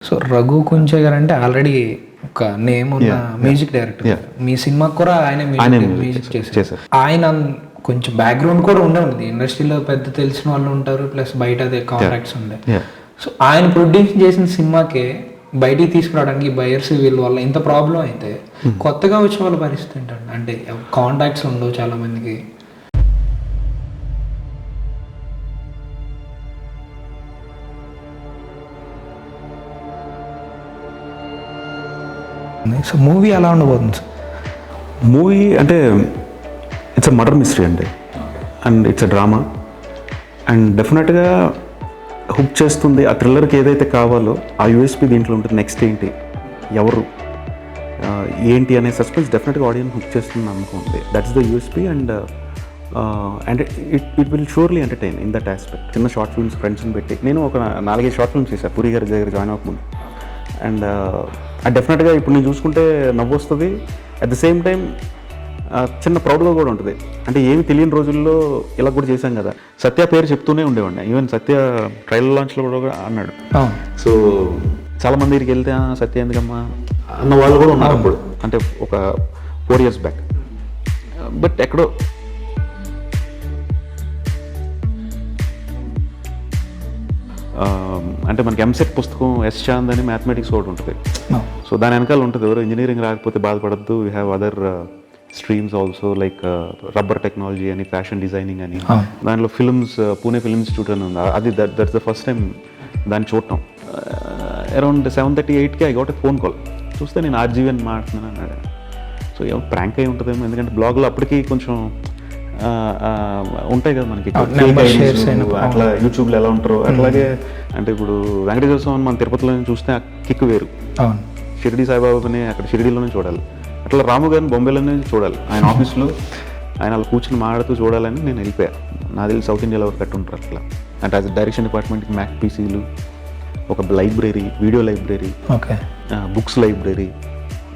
So Raghu Kunche గారు అంటే already ఒక నేమ్ ఉన్న మ్యూజిక్ డైరెక్టర్. మీ సినిమాకి కూడా ఆయన మ్యూజిక్ చేశారు. ఆయన కొంచెం బ్యాక్గ్రౌండ్ కూడా ఉండే ఉంది ఇండస్ట్రీలో, పెద్ద తెలిసిన వాళ్ళు ఉంటారు, ప్లస్ బయట అదే కాంటాక్ట్స్ ఉండే. సో ఆయన ప్రొడ్యూస్ చేసిన సినిమాకే బయటికి తీసుకురావడానికి బయర్స్ వీళ్ళ వల్ల ఇంత ప్రాబ్లం అయితే కొత్తగా వచ్చే వాళ్ళ పరిస్థితి ఏంటండి? అంటే కాంటాక్ట్స్ ఉండవు చాలా మందికి. సో మూవీ ఎలా ఉండబోతుంది సార్? మూవీ అంటే ఇట్స్ అ మర్డర్ మిస్టరీ అండి, and it's a drama, and డెఫినెట్గా హుక్ చేస్తుంది. ఆ థ్రిల్లర్కి ఏదైతే కావాలో ఆ యూఎస్పీ దీంట్లో ఉంటుంది. నెక్స్ట్ ఏంటి, ఎవరు, ఏంటి అనే సస్పెన్స్ డెఫినెట్గా ఆడియన్స్ హుక్ చేస్తుంది అనుకోండి. That's the USP, and it will surely entertain in that aspect. చిన్న షార్ట్ ఫిల్మ్స్ ఫ్రెండ్స్ని పెట్టి నేను ఒక 4-5 షార్ట్ ఫిల్మ్స్ చేశాను పూరి గారి దగ్గర జాయిన్ అవ్వకముందు. అండ్ డెఫినెట్గా ఇప్పుడు నేను చూసుకుంటే నవ్వు వస్తుంది, అట్ ద సేమ్ టైం చిన్న ప్రౌడ్గా కూడా ఉంటుంది. అంటే ఏమి తెలియని రోజుల్లో ఇలా కూడా చేశాం కదా. సత్య పేరు చెప్తూనే ఉండేవాడిని, ఈవెన్ సత్య ట్రైలర్ లాంచ్లో కూడా అన్నాడు. సో చాలామంది దగ్గరికి వెళ్తే సత్య ఎందుకమ్మా అన్న వాళ్ళు కూడా ఉన్నారు అప్పుడు, అంటే ఒక 4 years బ్యాక్. బట్ ఎక్కడో అంటే మనకి ఎంసెట్ పుస్తకం ఎస్ చాంద్ అని మ్యాథమెటిక్స్ ఒకటి ఉంటుంది. సో దాని వెనకాల ఉంటుంది, ఎవరు ఇంజనీరింగ్ రాకపోతే బాధపడద్దు, we have other streams also, like rubber technology అని, ఫ్యాషన్ డిజైనింగ్ అని. దాంట్లో ఫిల్మ్స్, పూణే ఫిల్మ్ ఇన్స్టిట్యూట్ అని ఉంది, అది దట్స్ ద ఫస్ట్ టైం దాన్ని చూడటం. అరౌండ్ 7:38కి I got a phone call. చూస్తే నేను ఆర్జీవి అని మాట్లాడుతున్నాను అన్నాడు. సో ఏమో ప్రాంక్ అయి ఉంటుందేమో, ఎందుకంటే బ్లాగ్లో అప్పటికి కొంచెం ఉంటాయి కదా మనకి అట్లా, యూట్యూబ్లో ఎలా ఉంటారో అట్లాగే. అంటే ఇప్పుడు వెంకటేశ్వర స్వామి మన తిరుపతిలో చూస్తే ఆ కిక్ వేరు, షిరిడి సాయిబాబాని అక్కడ షిరిడీలోనే చూడాలి, అట్లా రాము గారిని బొంబేలోనే చూడాలి, ఆయన ఆఫీస్లో ఆయన అలా కూర్చొని మాట్లాడుతూ చూడాలని నేను వెళ్ళిపోయా. నా తెలిసి సౌత్ ఇండియాలో ఎవరు కట్టుంటారు అట్లా. అంటే అది డైరెక్షన్ డిపార్ట్మెంట్కి మ్యాక్ పీసీలు, ఒక library, video library, books library,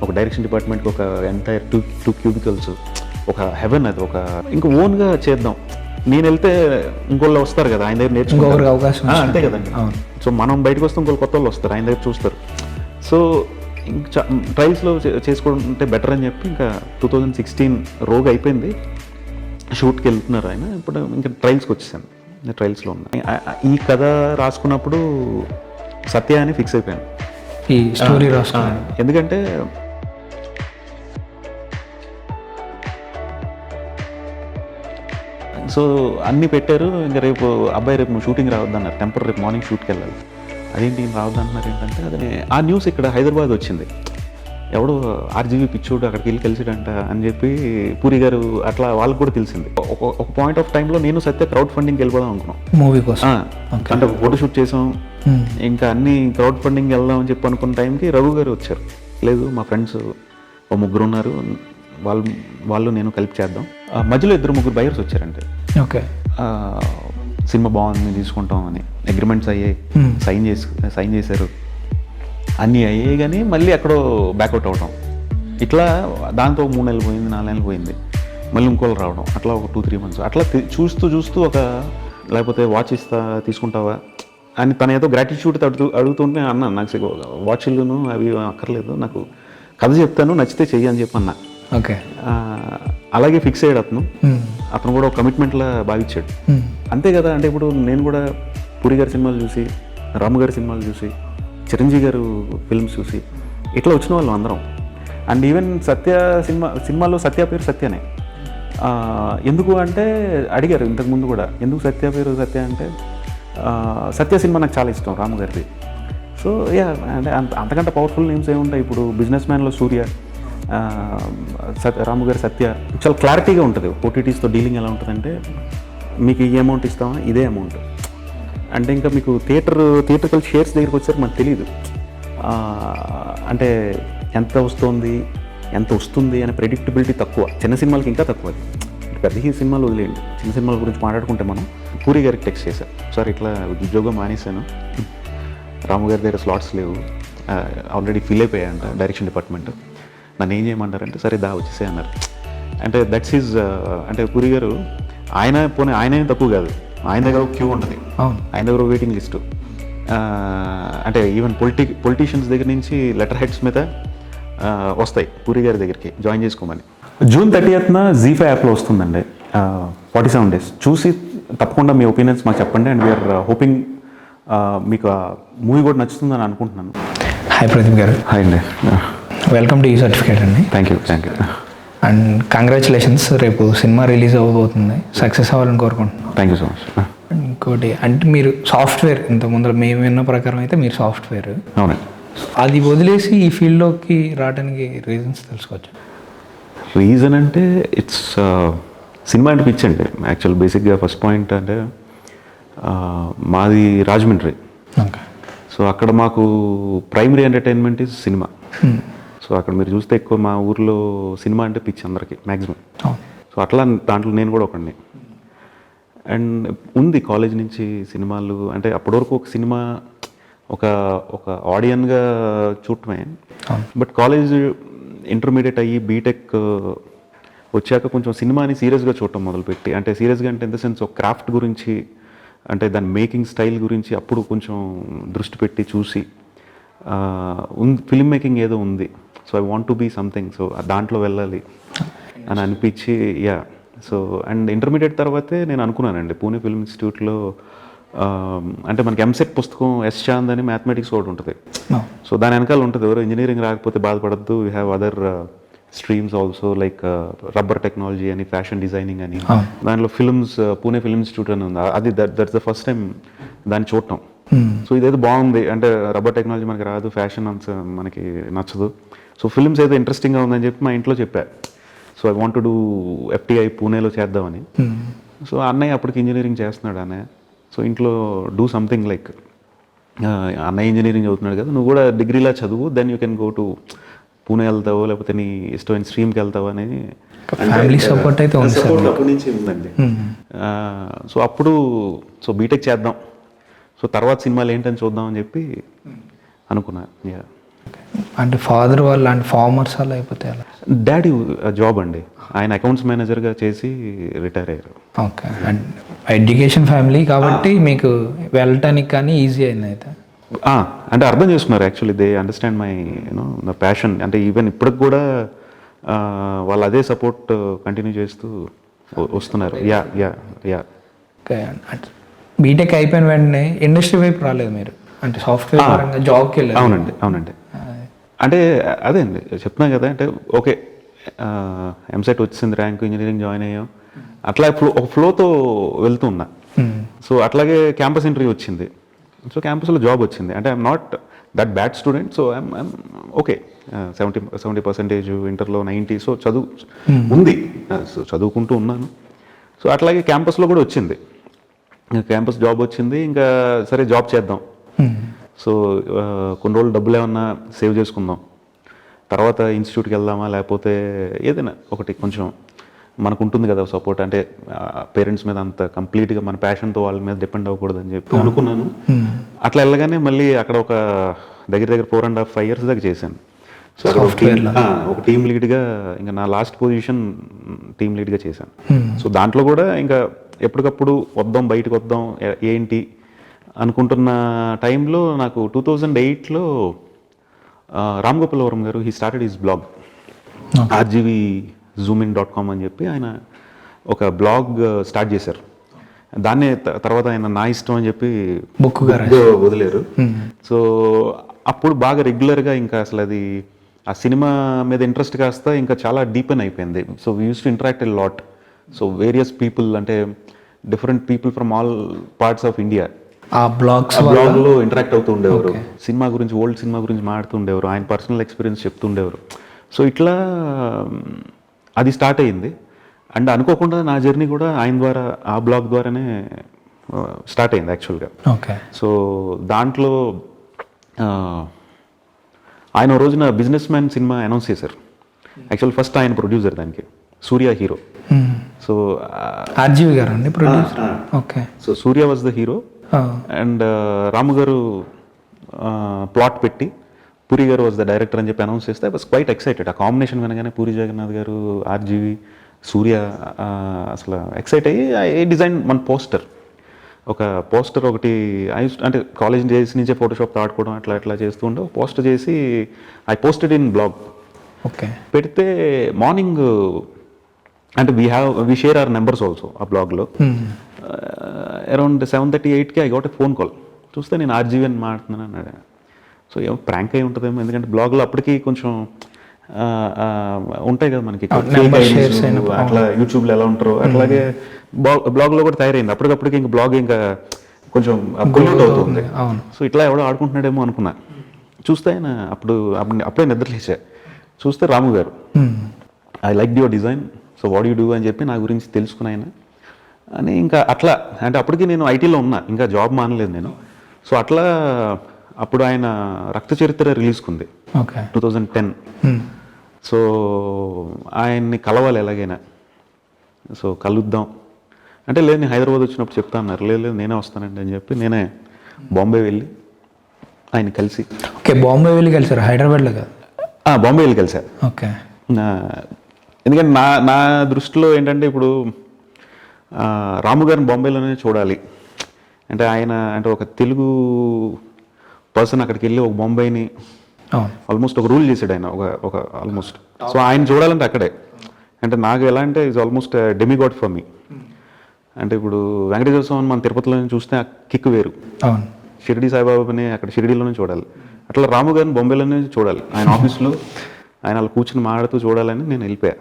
ఒక డైరెక్షన్ డిపార్ట్మెంట్కి ఒక ఎంటైర్ 2 క్యూబికల్స్, ఒక హెవెన్. అది ఒక ఇంకా ఓన్గా చేద్దాం. నేను వెళ్తే ఇంకోళ్ళు వస్తారు కదా ఆయన దగ్గర నేర్చుకోవడానికి అవకాశం, అంతే కదండి. సో మనం బయటకు వస్తే ఇంకోళ్ళు కొత్త వాళ్ళు వస్తారు, ఆయన దగ్గర చూస్తారు. సో ఇంకా ట్రయల్స్లో చేసుకుంటే బెటర్ అని చెప్పి ఇంకా 2016 రోగ్ అయిపోయింది, షూట్కి వెళ్తున్నారు ఆయన. ఇప్పుడు ఇంకా ట్రయల్స్కి వచ్చేసాను, నేను ట్రయల్స్లో ఉన్నా. ఈ కథ రాసుకున్నప్పుడు సత్య అని ఫిక్స్ అయిపోయాను, ఈ స్టోరీ రాసుకున్నాను. ఎందుకంటే సో అన్నీ పెట్టారు. ఇంకా రేపు అబ్బాయి రేపు నువ్వు షూటింగ్ రావద్దన్నారు, టెంపర్ రేపు మార్నింగ్ షూట్కి వెళ్ళాలి. అదేంటి నేను రావద్దన్నారు ఏంటంటే, అదే ఆ న్యూస్ ఇక్కడ హైదరాబాద్ వచ్చింది, ఎవడో ఆర్జీవీ పిచ్చోడు అక్కడికి వెళ్ళి కలిసిడంట అని చెప్పి పూరి గారు అట్లా వాళ్ళకి కూడా తెలిసింది. ఒక పాయింట్ ఆఫ్ టైంలో నేను సత్య క్రౌడ్ ఫండింగ్కి వెళ్ళిపోదాం అనుకున్నాం మూవీ కోసం. అంటే ఒక ఫోటో షూట్ చేసాం, ఇంకా అన్ని క్రౌడ్ ఫండింగ్ వెళ్దాం అని చెప్పి అనుకున్న టైంకి రఘు గారు వచ్చారు. లేదు మా ఫ్రెండ్స్ 3 ఉన్నారు, వాళ్ళు నేను కలిపి చేద్దాం. మధ్యలో 2-3 బయర్స్ వచ్చారంటే, ఓకే సినిమా బాగుంది తీసుకుంటాం అని అగ్రిమెంట్స్ అయ్యాయి, సైన్ చేశారు, అన్నీ అయ్యాయి. కానీ మళ్ళీ ఎక్కడో బ్యాక్అవుట్ అవడం, ఇట్లా దాంతో 3 నెలలు పోయింది, 4 నెలలు పోయింది, మళ్ళీ ఇంకోళ్ళు రావడం, అట్లా ఒక 2-3 months అట్లా చూస్తూ ఒక లేకపోతే వాచ్ తీసుకుంటావా అని తన ఏదో గ్రాటిట్యూడ్ అడుగుతుంటే అన్నాను, నాకు వాచ్లను అవి అక్కర్లేదు, నాకు కథ చెప్తాను నచ్చితే చెయ్యి అని చెప్పి అన్నా. ఓకే అలాగే ఫిక్స్ అయ్యాడు అతను కూడా ఒక కమిట్మెంట్లా భావించాడు. అంతే కదా. అంటే ఇప్పుడు నేను కూడా పూరి గారి సినిమాలు చూసి, రాము గారి సినిమాలు చూసి, చిరంజీవి గారు ఫిల్మ్స్ చూసి ఇట్లా వచ్చిన వాళ్ళు అందరం. అండ్ ఈవెన్ సినిమాలో సత్య పేరు సత్యనే. ఎందుకు అంటే అడిగారు ఇంతకుముందు కూడా, ఎందుకు సత్య పేరు సత్య అంటే, సత్య సినిమా నాకు చాలా ఇష్టం రాము గారిది. సో అంటే అంతకంటే పవర్ఫుల్ నేమ్స్ ఏముంటాయి. ఇప్పుడు బిజినెస్ మ్యాన్లో సూర్య, రాము గారి సత్య, చాలా క్లారిటీగా ఉంటుంది. ఓటీటీస్తో డీలింగ్ ఎలా ఉంటుందంటే, మీకు ఈ అమౌంట్ ఇస్తామా, ఇదే అమౌంట్ అంటే, ఇంకా మీకు థియేటర్కల్ షేర్స్ దగ్గరికి వచ్చారు మనకు తెలియదు. అంటే ఎంత వస్తుంది అనే ప్రెడిక్టబిలిటీ తక్కువ. చిన్న సినిమాలకి ఇంకా తక్కువ. పెద్ద సినిమాలు వదిలేయండి, చిన్న సినిమాల గురించి మాట్లాడుకుంటే మనం పూరి గారికి టెక్స్ట్ చేశాను, సార్ ఇట్లా ఉద్యోగం మానేశాను, రాము గారి దగ్గర స్లాట్స్ లేవు, ఆల్రెడీ ఫిల్ అయిపోయాయంట డైరెక్షన్ డిపార్ట్మెంట్, నన్ను ఏం చేయమంటారంటే, సరే వచ్చేసే అన్నారు. అంటే దట్స్ ఈజ్ అంటే పూరి గారు ఆయనే తక్కువ కాదు, ఆయన దగ్గర క్యూ ఉంటుంది, ఆయన దగ్గర వెయిటింగ్ లిస్టు. అంటే ఈవెన్ పొలిటీషియన్స్ దగ్గర నుంచి లెటర్ హెడ్స్ మీద వస్తాయి పూరి గారి దగ్గరికి జాయిన్ చేసుకోమని. June 30th ZEE5 యాప్లో వస్తుందండి 47 days. చూసి తప్పకుండా మీ ఒపీనియన్స్ మాకు చెప్పండి. అండ్ వీఆర్ హోపింగ్ మీకు ఆ మూవీ కూడా నచ్చుతుందని అనుకుంటున్నాను. హాయ్ ప్రదీప్ గారు. హాయ్ అండి. వెల్కమ్ టు ఈ సర్టిఫికేట్ అండి. Thank you. అండ్ కంగ్రాచులేషన్స్, రేపు సినిమా రిలీజ్ అవ్వబోతుంది, సక్సెస్ అవ్వాలని కోరుకుంటున్నాను. Thank you so much. ఇంకోటి అంటే మీరు సాఫ్ట్వేర్, ఇంత ముందర మేము విన్న ప్రకారం అయితే మీరు సాఫ్ట్వేర్, అవునండి. అది వదిలేసి ఈ ఫీల్డ్లోకి రావడానికి రీజన్స్ తెలుసుకోవచ్చు. రీజన్ అంటే ఇట్స్ సినిమా అంటే పిచ్చండి యాక్చువల్. బేసిక్గా ఫస్ట్ పాయింట్ అంటే మాది రాజమండ్రి. ఓకే. సో అక్కడ మాకు primary entertainment is cinema. So అక్కడ మీరు చూస్తే ఎక్కువ మా ఊర్లో సినిమా అంటే పిచ్చి అందరికీ మ్యాక్సిమం. సో అట్లా దాంట్లో నేను కూడా ఒకడిని. అండ్ ఉంది కాలేజ్ నుంచి సినిమాలు అంటే అప్పటి వరకు ఒక సినిమా ఒక ఒక ఆడియన్గా చూడటమే. బట్ కాలేజ్ ఇంటర్మీడియట్ అయ్యి బీటెక్ వచ్చాక కొంచెం సినిమాని సీరియస్గా చూడటం మొదలుపెట్టి, అంటే సీరియస్గా అంటే ఇన్ ద సెన్స్ ఒక క్రాఫ్ట్ గురించి, అంటే దాని మేకింగ్ స్టైల్ గురించి అప్పుడు కొంచెం దృష్టి పెట్టి చూసి ఫిల్మ్ మేకింగ్ ఏదో ఉంది, so I want to be something, so దాంట్లో వెళ్ళాలి అని అనిపించి యా. సో అండ్ ఇంటర్మీడియట్ తర్వాతే నేను అనుకున్నానండి పూణే ఫిల్మ్ ఇన్స్టిట్యూట్లో అంటే మనకి ఎంసెట్ పుస్తకం ఎస్ చాంద్ అని మ్యాథమెటిక్స్ ఒకటి ఉంటుంది. సో దాని వెనకాల ఉంటుంది ఎవరు ఇంజనీరింగ్ రాకపోతే బాధపడద్దు, we have other streams also like rubber technology అని, ఫ్యాషన్ డిజైనింగ్ అని. దాంట్లో ఫిల్మ్స్ పూణే ఫిల్మ్ ఇన్స్టిట్యూట్ అని ఉంది. అది దట్స్ ద ఫస్ట్ టైం దాన్ని చూడటం. సో ఇదైతే బాగుంది, అంటే రబ్బర్ టెక్నాలజీ మనకి రాదు, ఫ్యాషన్ అంత మనకి నచ్చదు, సో ఫిల్మ్స్ అయితే ఇంట్రెస్టింగ్గా ఉందని చెప్పి మా ఇంట్లో చెప్పా. So I want to do FTI పూణేలో చేద్దామని. సో అన్నయ్య అప్పటికి ఇంజనీరింగ్ చేస్తున్నాడు అన్నయ్య. సో ఇంట్లో డూ సంథింగ్ లైక్ అన్నయ్య ఇంజనీరింగ్ చదువుతున్నాడు కదా, నువ్వు కూడా డిగ్రీలా చదువు, then you can go to Pune వెళ్తావో లేకపోతే నీ ఇష్టమైన స్ట్రీమ్కి వెళ్తావో అనేది ఫ్యామిలీ సపోర్ట్ అయితే ఉంది. సపోర్ట్ అప్పటి నుంచి ఉందండి. సో అప్పుడు సో బీటెక్ చేద్దాం, సో తర్వాత సినిమాలు ఏంటని చూద్దామని చెప్పి అనుకున్నా. అంటే ఫాదర్ వాళ్ళు అంటే ఫార్మర్స్ అలా అయిపోతే అలా? డాడీ జాబ్ అండి, ఆయన అకౌంట్స్ మేనేజర్గా చేసి రిటైర్ అయ్యారు. ఓకే. అండ్ ఎడ్యుకేషన్ ఫ్యామిలీ కాబట్టి మీకు వెళ్ళటానికి కానీ ఈజీ అయింది అయితే? అంటే అర్థం చేసుకున్నారు actually, they understand my you know నా ప్యాషన్. అంటే ఈవెన్ ఇప్పటికి కూడా వాళ్ళు అదే సపోర్ట్ కంటిన్యూ చేస్తూ వస్తున్నారు. Yeah yeah yeah. Okay. BTech అయిపోయిన వెంటనే ఇండస్ట్రీ వైపు రాలేదు మీరు, అంటే సాఫ్ట్వేర్ పరంగా జాబ్కి వెళ్ళారు? అవునండి. అంటే అదే అండి చెప్తున్నా కదా, అంటే ఓకే ఎంసెట్ వచ్చింది, ర్యాంక్, ఇంజనీరింగ్ జాయిన్ అయ్యాం, అట్లా ఒక ఫ్లోతో వెళ్తూ ఉన్నా. సో అట్లాగే క్యాంపస్ ఇంటర్వ్యూ వచ్చింది, సో క్యాంపస్లో జాబ్ వచ్చింది. అంటే I'm not that bad student, so I'm okay 70% ఇంటర్లో 90, సో చదువు ఉంది, సో చదువుకుంటూ ఉన్నాను. సో అట్లాగే క్యాంపస్లో కూడా వచ్చింది, క్యాంపస్ జాబ్ వచ్చింది. ఇంకా సరే జాబ్ చేద్దాం, సో కొన్ని రోజులు డబ్బులు ఏమన్నా సేవ్ చేసుకుందాం, తర్వాత ఇన్స్టిట్యూట్కి వెళ్దామా లేకపోతే ఏదైనా ఒకటి కొంచెం మనకు ఉంటుంది కదా సపోర్ట్, అంటే పేరెంట్స్ మీద అంత కంప్లీట్గా మన ప్యాషన్తో వాళ్ళ మీద డిపెండ్ అవ్వకూడదు అని చెప్పి అనుకున్నాను. అట్లా వెళ్ళగానే మళ్ళీ అక్కడ ఒక దగ్గర 4.5 years దాకా చేశాను. సో ఒక టీమ్ లీడ్గా, ఇంకా నా లాస్ట్ పొజిషన్ టీమ్ లీడ్గా చేశాను. సో దాంట్లో కూడా ఇంకా ఎప్పటికప్పుడు వద్దాం, బయటకు వద్దాం ఏంటి అనుకుంటున్న టైంలో నాకు 2008లో రామ్ గోపాల్ వరం గారు he started his blog rgvzoomin.com అని చెప్పి ఆయన ఒక బ్లాగ్ స్టార్ట్ చేశారు. దాన్నే తర్వాత ఆయన నా ఇష్టం అని చెప్పి బుక్ వదిలేరు. సో అప్పుడు బాగా రెగ్యులర్గా ఇంకా అసలు అది ఆ సినిమా మీద ఇంట్రెస్ట్ కాస్త ఇంకా చాలా డీపెన్ అయిపోయింది. So we use to interact a lot. So various people, అంటే different people from all parts of India ఆ బ్లాగ్లో ఇంటరాక్ట్ అవుతూ ఉండేవారు, సినిమా గురించి, ఓల్డ్ సినిమా గురించి మాట్లాడుతూ ఉండేవారు, ఆయన పర్సనల్ ఎక్స్పీరియన్స్ చెప్తుండేవారు. సో ఇట్లా అది స్టార్ట్ అయ్యింది. అండ్ అనుకోకుండా నా జర్నీ కూడా ఆయన ద్వారా, ఆ బ్లాగ్ ద్వారానే స్టార్ట్ అయింది యాక్చువల్గా. ఓకే. సో దాంట్లో ఆయన రోజున బిజినెస్ మ్యాన్ సినిమా అనౌన్స్ చేశారు. యాక్చువల్ ఫస్ట్ ఆయన ప్రొడ్యూసర్ దానికి, సూర్య హీరో. సో ఆర్జీవి గారు అండి producer. Okay. So Surya was the hero and Ramu garu plot పెట్టి, పూరి గారు వాజ్ ద డైరెక్టర్ అని చెప్పి అనౌన్స్ చేస్తే ఐ వాజ్ క్వైట్ ఎక్సైటెడ్. ఆ కాంబినేషన్ వినగానే పూరి జగన్నాథ్ గారు, ఆర్జీవి, సూర్య, అసలు ఎక్సైట్ అయ్యి ఐ డిజైన్ వన్ పోస్టర్. ఒక పోస్టర్ ఒకటి అంటే కాలేజ్ డేస్ నుంచే ఫోటోషాప్ ఆడుకోవడం అట్లా అట్లా చేస్తూ ఉండే పోస్టర్ చేసి I posted in blog. Okay. పెడితే మార్నింగ్ అంటే we share our numbers also ఆ బ్లాగ్లో. అరౌండ్ 7:30-8కి I got a phone call. చూస్తే నేను ఆర్జీవన్ మాట్లాడుతున్నాను అన్నాడు. సో ఏమో ప్రాంక్ అయి ఉంటుందేమో, ఎందుకంటే బ్లాగ్లో అప్పటికి కొంచెం ఉంటాయి కదా మనకి అట్లా యూట్యూబ్లో ఎలా ఉంటారో అట్లాగే బ్లాగ్లో కూడా తయారైంది. అప్పటికప్పటికి ఇంకా బ్లాగ్ ఇంకా కొంచెం పొల్యూట్ అవుతుంది. సో ఇట్లా ఎవడో ఆడుకుంటున్నాడేమో అనుకున్నా. చూస్తే ఆయన అప్పుడే నిద్రలేసా. చూస్తే రాము గారు, I like your design, so what you do అని చెప్పి నా గురించి తెలుసుకుని ఆయన అని ఇంకా అట్లా. అంటే అప్పటికి నేను ఐటీలో ఉన్నా, ఇంకా జాబ్ మానలేదు నేను. సో అట్లా అప్పుడు ఆయన రక్త చరిత్ర రిలీజ్కుంది 2010. సో ఆయన్ని కలవాలి ఎలాగైనా, సో కలుద్దాం అంటే లేదు నేను హైదరాబాద్ వచ్చినప్పుడు చెప్తా అన్నారు. లేదు నేనే వస్తానండి అని చెప్పి నేనే బాంబే వెళ్ళి ఆయన కలిసి. ఓకే, బాంబే వెళ్ళి కలిసారు, హైదరాబాద్లో కాదు? బాంబే వెళ్ళి కలిసారు. ఓకే. ఎందుకంటే నా దృష్టిలో ఏంటంటే ఇప్పుడు రాము గారిని బాంబేలోనే చూడాలి అంటే ఆయన అంటే ఒక తెలుగు పర్సన్ అక్కడికి వెళ్ళి ఒక బాంబేని ఆల్మోస్ట్ ఒక రూల్ చేసాడు ఆయన ఒక ఆల్మోస్ట్. సో ఆయన చూడాలంటే అక్కడే. అంటే నాకు ఎలా అంటే is almost demigod for me. అంటే ఇప్పుడు వెంకటేశ్వర స్వామిని మన తిరుపతిలో చూస్తే ఆ కిక్ వేరు. షిరిడి సాయిబాబాని అక్కడ షిరిడీలోనే చూడాలి. అట్లా రాము గారిని బొంబేలోనే చూడాలి. ఆయన ఆఫీస్లో ఆయన అలా కూర్చుని మాట్లాడుతూ చూడాలని నేను వెళ్ళిపోయా.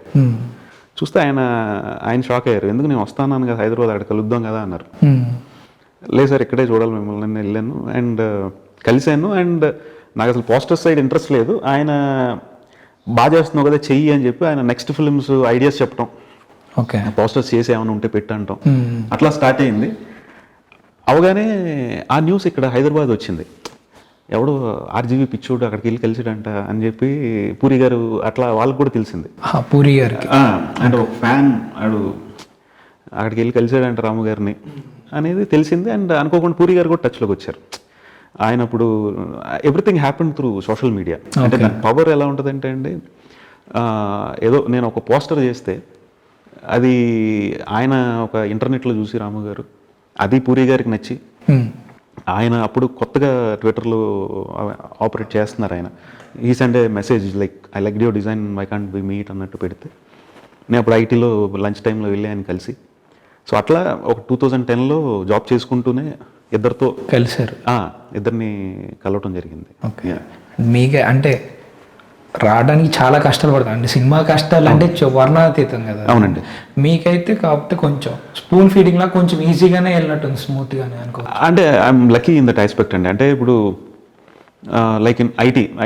చూస్తే ఆయన షాక్ అయ్యారు. ఎందుకు నేను వస్తాను కదా హైదరాబాద్, అక్కడ కలుద్దాం కదా అన్నారు. లేదు సార్ ఇక్కడే చూడాలి మిమ్మల్ని. నేను వెళ్ళాను అండ్ కలిశాను. అండ్ నాకు అసలు పోస్టర్ సైడ్ ఇంట్రెస్ట్ లేదు. ఆయన బాగా చేస్తున్నావు కదా చెయ్యి అని చెప్పి ఆయన నెక్స్ట్ ఫిల్మ్స్ ఐడియాస్ చెప్పడం, ఓకే పోస్టర్స్ చేసి ఏమైనా ఉంటే పెట్టంటాం, అట్లా స్టార్ట్ అయింది. అవగానే ఆ న్యూస్ ఇక్కడ హైదరాబాద్ వచ్చింది. ఎవడో ఆర్జీవీ పిచ్చోడు అక్కడికి వెళ్ళి కలిసాడంట అని చెప్పి పూరి గారు అట్లా వాళ్ళకి కూడా తెలిసింది. పూరి గారికి అంటే ఒక ఫ్యాన్ ఆడు అక్కడికి వెళ్ళి కలిసాడంట రాము గారిని అనేది తెలిసింది. అండ్ అనుకోకుండా పూరి గారు కూడా టచ్లోకి వచ్చారు. ఆయన అప్పుడు everything happen through social media. అంటే దాని పవర్ ఎలా ఉంటుందంటే అండి, ఏదో నేను ఒక పోస్టర్ చేస్తే అది ఆయన ఒక ఇంటర్నెట్లో చూసి రాము గారు అది పూరి గారికి నచ్చి ఆయన అప్పుడు కొత్తగా ట్విట్టర్లో ఆపరేట్ చేస్తున్నారు. ఆయన ఈ Sunday message like I like your design, I can't be meet అన్నట్టు పెడితే నేను అప్పుడు ఐటీలో లంచ్ టైంలో వెళ్ళి ఆయన కలిసి, సో అట్లా ఒక 2010లో జాబ్ చేసుకుంటూనే ఇద్దరితో కలిసారు. ఇద్దరిని కలవటం జరిగింది. మీకే అంటే రావడానికి చాలా కష్టాలు పడతాయి అంటే సినిమా కష్టాలు అంటే వర్ణాతీతం కదా. అవునండి. మీకైతే కాకపోతే కొంచెం స్పూన్ ఫీడింగ్ లా కొంచెం ఈజీగానే వెళ్ళినట్టుంది, స్మూత్ గానే అనుకో. అంటే I'm lucky in that aspect అండి. అంటే ఇప్పుడు లైక్ ఇన్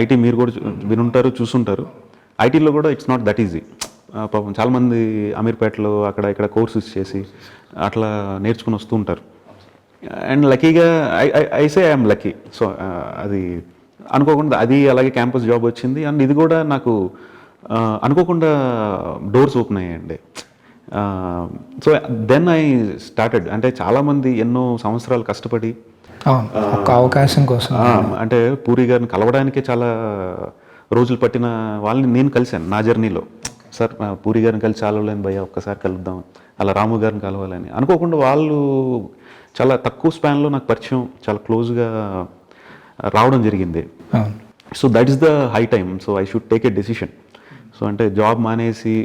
ఐటీ మీరు కూడా వినుంటారు చూసుంటారు. ఐటీలో కూడా ఇట్స్ నాట్ దట్ ఈజీ. పాపం చాలామంది అమీర్పేటలో అక్కడ ఇక్కడ కోర్సెస్ చేసి అట్లా నేర్చుకుని వస్తూ ఉంటారు. అండ్ లక్కీగా I say I'm lucky. So అది అనుకోకుండా అది అలాగే క్యాంపస్ జాబ్ వచ్చింది. అండ్ ఇది కూడా నాకు అనుకోకుండా డోర్స్ ఓపెన్ అయ్యాయండి. So then I started. అంటే చాలామంది ఎన్నో సంవత్సరాలు కష్టపడి ఒక అవకాశం కోసం అంటే పూరి గారిని కలవడానికే చాలా రోజులు పట్టిన వాళ్ళని నేను కలిశాను నా జర్నీలో. సార్ పూరి గారిని కలిసి చాలలేని భయ్య ఒక్కసారి కలుద్దాం, అలా రాము గారిని కలవాలని అనుకోకుండా వాళ్ళు చాలా తక్కువ స్పాన్లో నాకు పరిచయం, చాలా క్లోజ్గా రావడం జరిగింది. So that is the high time. So I should take a decision. So అంటే జాబ్ మానేసి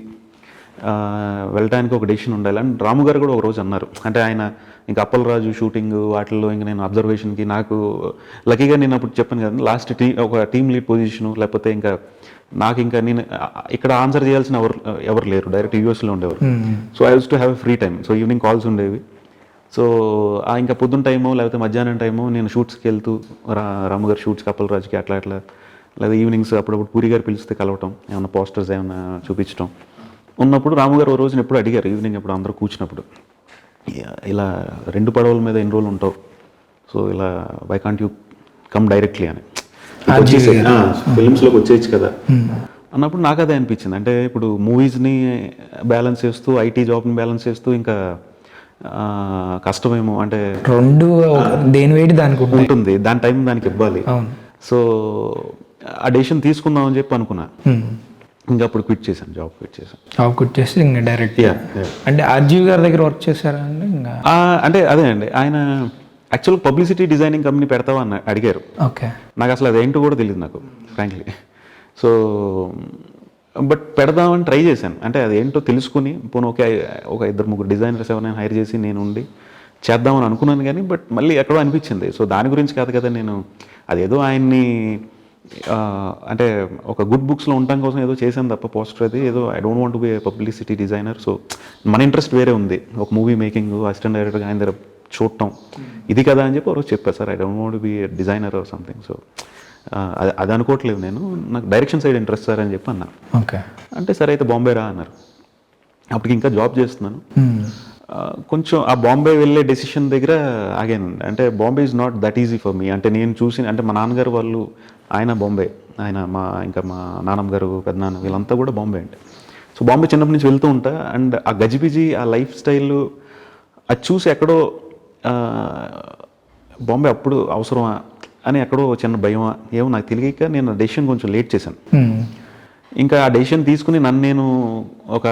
వెళ్ళడానికి ఒక డెసిషన్ ఉండాలి అని రాము గారు కూడా ఒక రోజు అన్నారు. అంటే ఆయన ఇంకా అప్పలరాజు షూటింగ్ వాటిల్లో ఇంకా నేను అబ్జర్వేషన్కి నాకు లక్కీగా నేను అప్పుడు చెప్పాను కదా లాస్ట్ ఒక టీమ్ లీడ్ పొజిషను, లేకపోతే ఇంకా నాకు ఇంకా నేను ఇక్కడ ఆన్సర్ చేయాల్సిన ఎవరు లేరు, డైరెక్ట్ యూఎస్లో ఉండేవారు. So I use to have free time. So evening calls ఉండేవి. సో ఇంకా పొద్దున్న టైమో లేకపోతే మధ్యాహ్నం టైమో నేను షూట్స్కి వెళ్తూ రాము గారు షూట్స్కి అప్పలరాజుకి అట్లా అట్లా, లేదా ఈవినింగ్స్ అప్పుడప్పుడు పూరి గారు పిలిస్తే కలవటం, ఏమైనా పోస్టర్స్ ఏమైనా చూపించడం ఉన్నప్పుడు రాము గారు ఓ రోజున ఎప్పుడు అడిగారు ఈవినింగ్ ఎప్పుడు అందరూ కూర్చున్నప్పుడు, ఇలా 2 పడవల మీద ఎన్ని రోజులు ఉంటావు, సో ఇలా why can't you come directly అని ఫిల్మ్స్లోకి వచ్చేయచ్చు కదా అన్నప్పుడు నాకు అదే అనిపించింది. అంటే ఇప్పుడు మూవీస్ని బ్యాలెన్స్ చేస్తూ ఐటీ జాబ్ని బ్యాలెన్స్ చేస్తూ ఇంకా కష్టమేమో, అంటే రెండు దేని వేడి దానికి ఉంటుంది, దాని టైం దానికి ఇవ్వాలి. సో ఆ డెసిషన్ తీసుకుందాం అని చెప్పి అనుకున్నా. ఇంకా అప్పుడు క్విట్ చేశాను, జాబ్ క్విట్ చేశాను. జాబ్ కొట్టేసి ఇంకా డైరెక్ట్ అంటే ఆర్జీవి గారి దగ్గర వర్క్ చేశారా అండి? ఇంకా అంటే అదే అండి, ఆయన యాక్చువల్ పబ్లిసిటీ డిజైనింగ్ కంపెనీ పెడతావా అని అడిగారు. ఓకే. నాకు అసలు అదేంటో కూడా తెలియదు నాకు ఫ్రాంక్లీ. సో బట్ పెడదామని ట్రై చేశాను. అంటే అదేంటో తెలుసుకుని పోనీ ఓకే ఒక 2-3 డిజైనర్స్ ఎవరైనా హైర్ చేసి నేను ఉండి చేద్దామని అనుకున్నాను, కానీ బట్ మళ్ళీ ఎక్కడో అనిపించింది. సో దాని గురించి కాదు కదా, నేను అదేదో ఆయన్ని అంటే ఒక గుడ్ బుక్స్లో ఉండటం కోసం ఏదో చేశాను తప్ప పోస్టర్ అది ఏదో I don't want be A publicity designer. So మన ఇంట్రెస్ట్ వేరే ఉంది, ఒక మూవీ మేకింగ్, అసిస్టెంట్ డైరెక్టర్గా ఆయన దగ్గర చూడటం ఇది కదా అని చెప్పి ఒకరోజు చెప్పారు, sir I don't want be A designer or something. So అది అనుకోవట్లేదు నేను, నాకు డైరెక్షన్ సైడ్ ఇంట్రెస్ట్ సార్ అని చెప్పి అన్నా. ఓకే. అంటే సరే అయితే బాంబే రా అన్నారు. అప్పటికి ఇంకా జాబ్ చేస్తున్నాను. కొంచెం ఆ బాంబే వెళ్ళే డెసిషన్ దగ్గర ఆగాను. అంటే Bombay is not that easy for me. అంటే నేను చూసి, అంటే మా నాన్నగారు వాళ్ళు ఆయన బాంబే, ఆయన ఇంకా మా నాన్నమ్మ గారు పెద్దనాన్న వీళ్ళంతా కూడా బాంబే అండి. సో బాంబే చిన్నప్పటి నుంచి వెళ్తూ ఉంటా. అండ్ ఆ గజిబిజి ఆ లైఫ్ స్టైల్ అది చూసి ఎక్కడో బాంబే అప్పుడు అవసరమా అని ఎక్కడో చిన్న భయమా ఏమో నాకు తెలియక నేను డెసిషన్ కొంచెం లేట్ చేశాను. ఇంకా ఆ డెసిషన్ తీసుకుని నన్ను నేను ఒక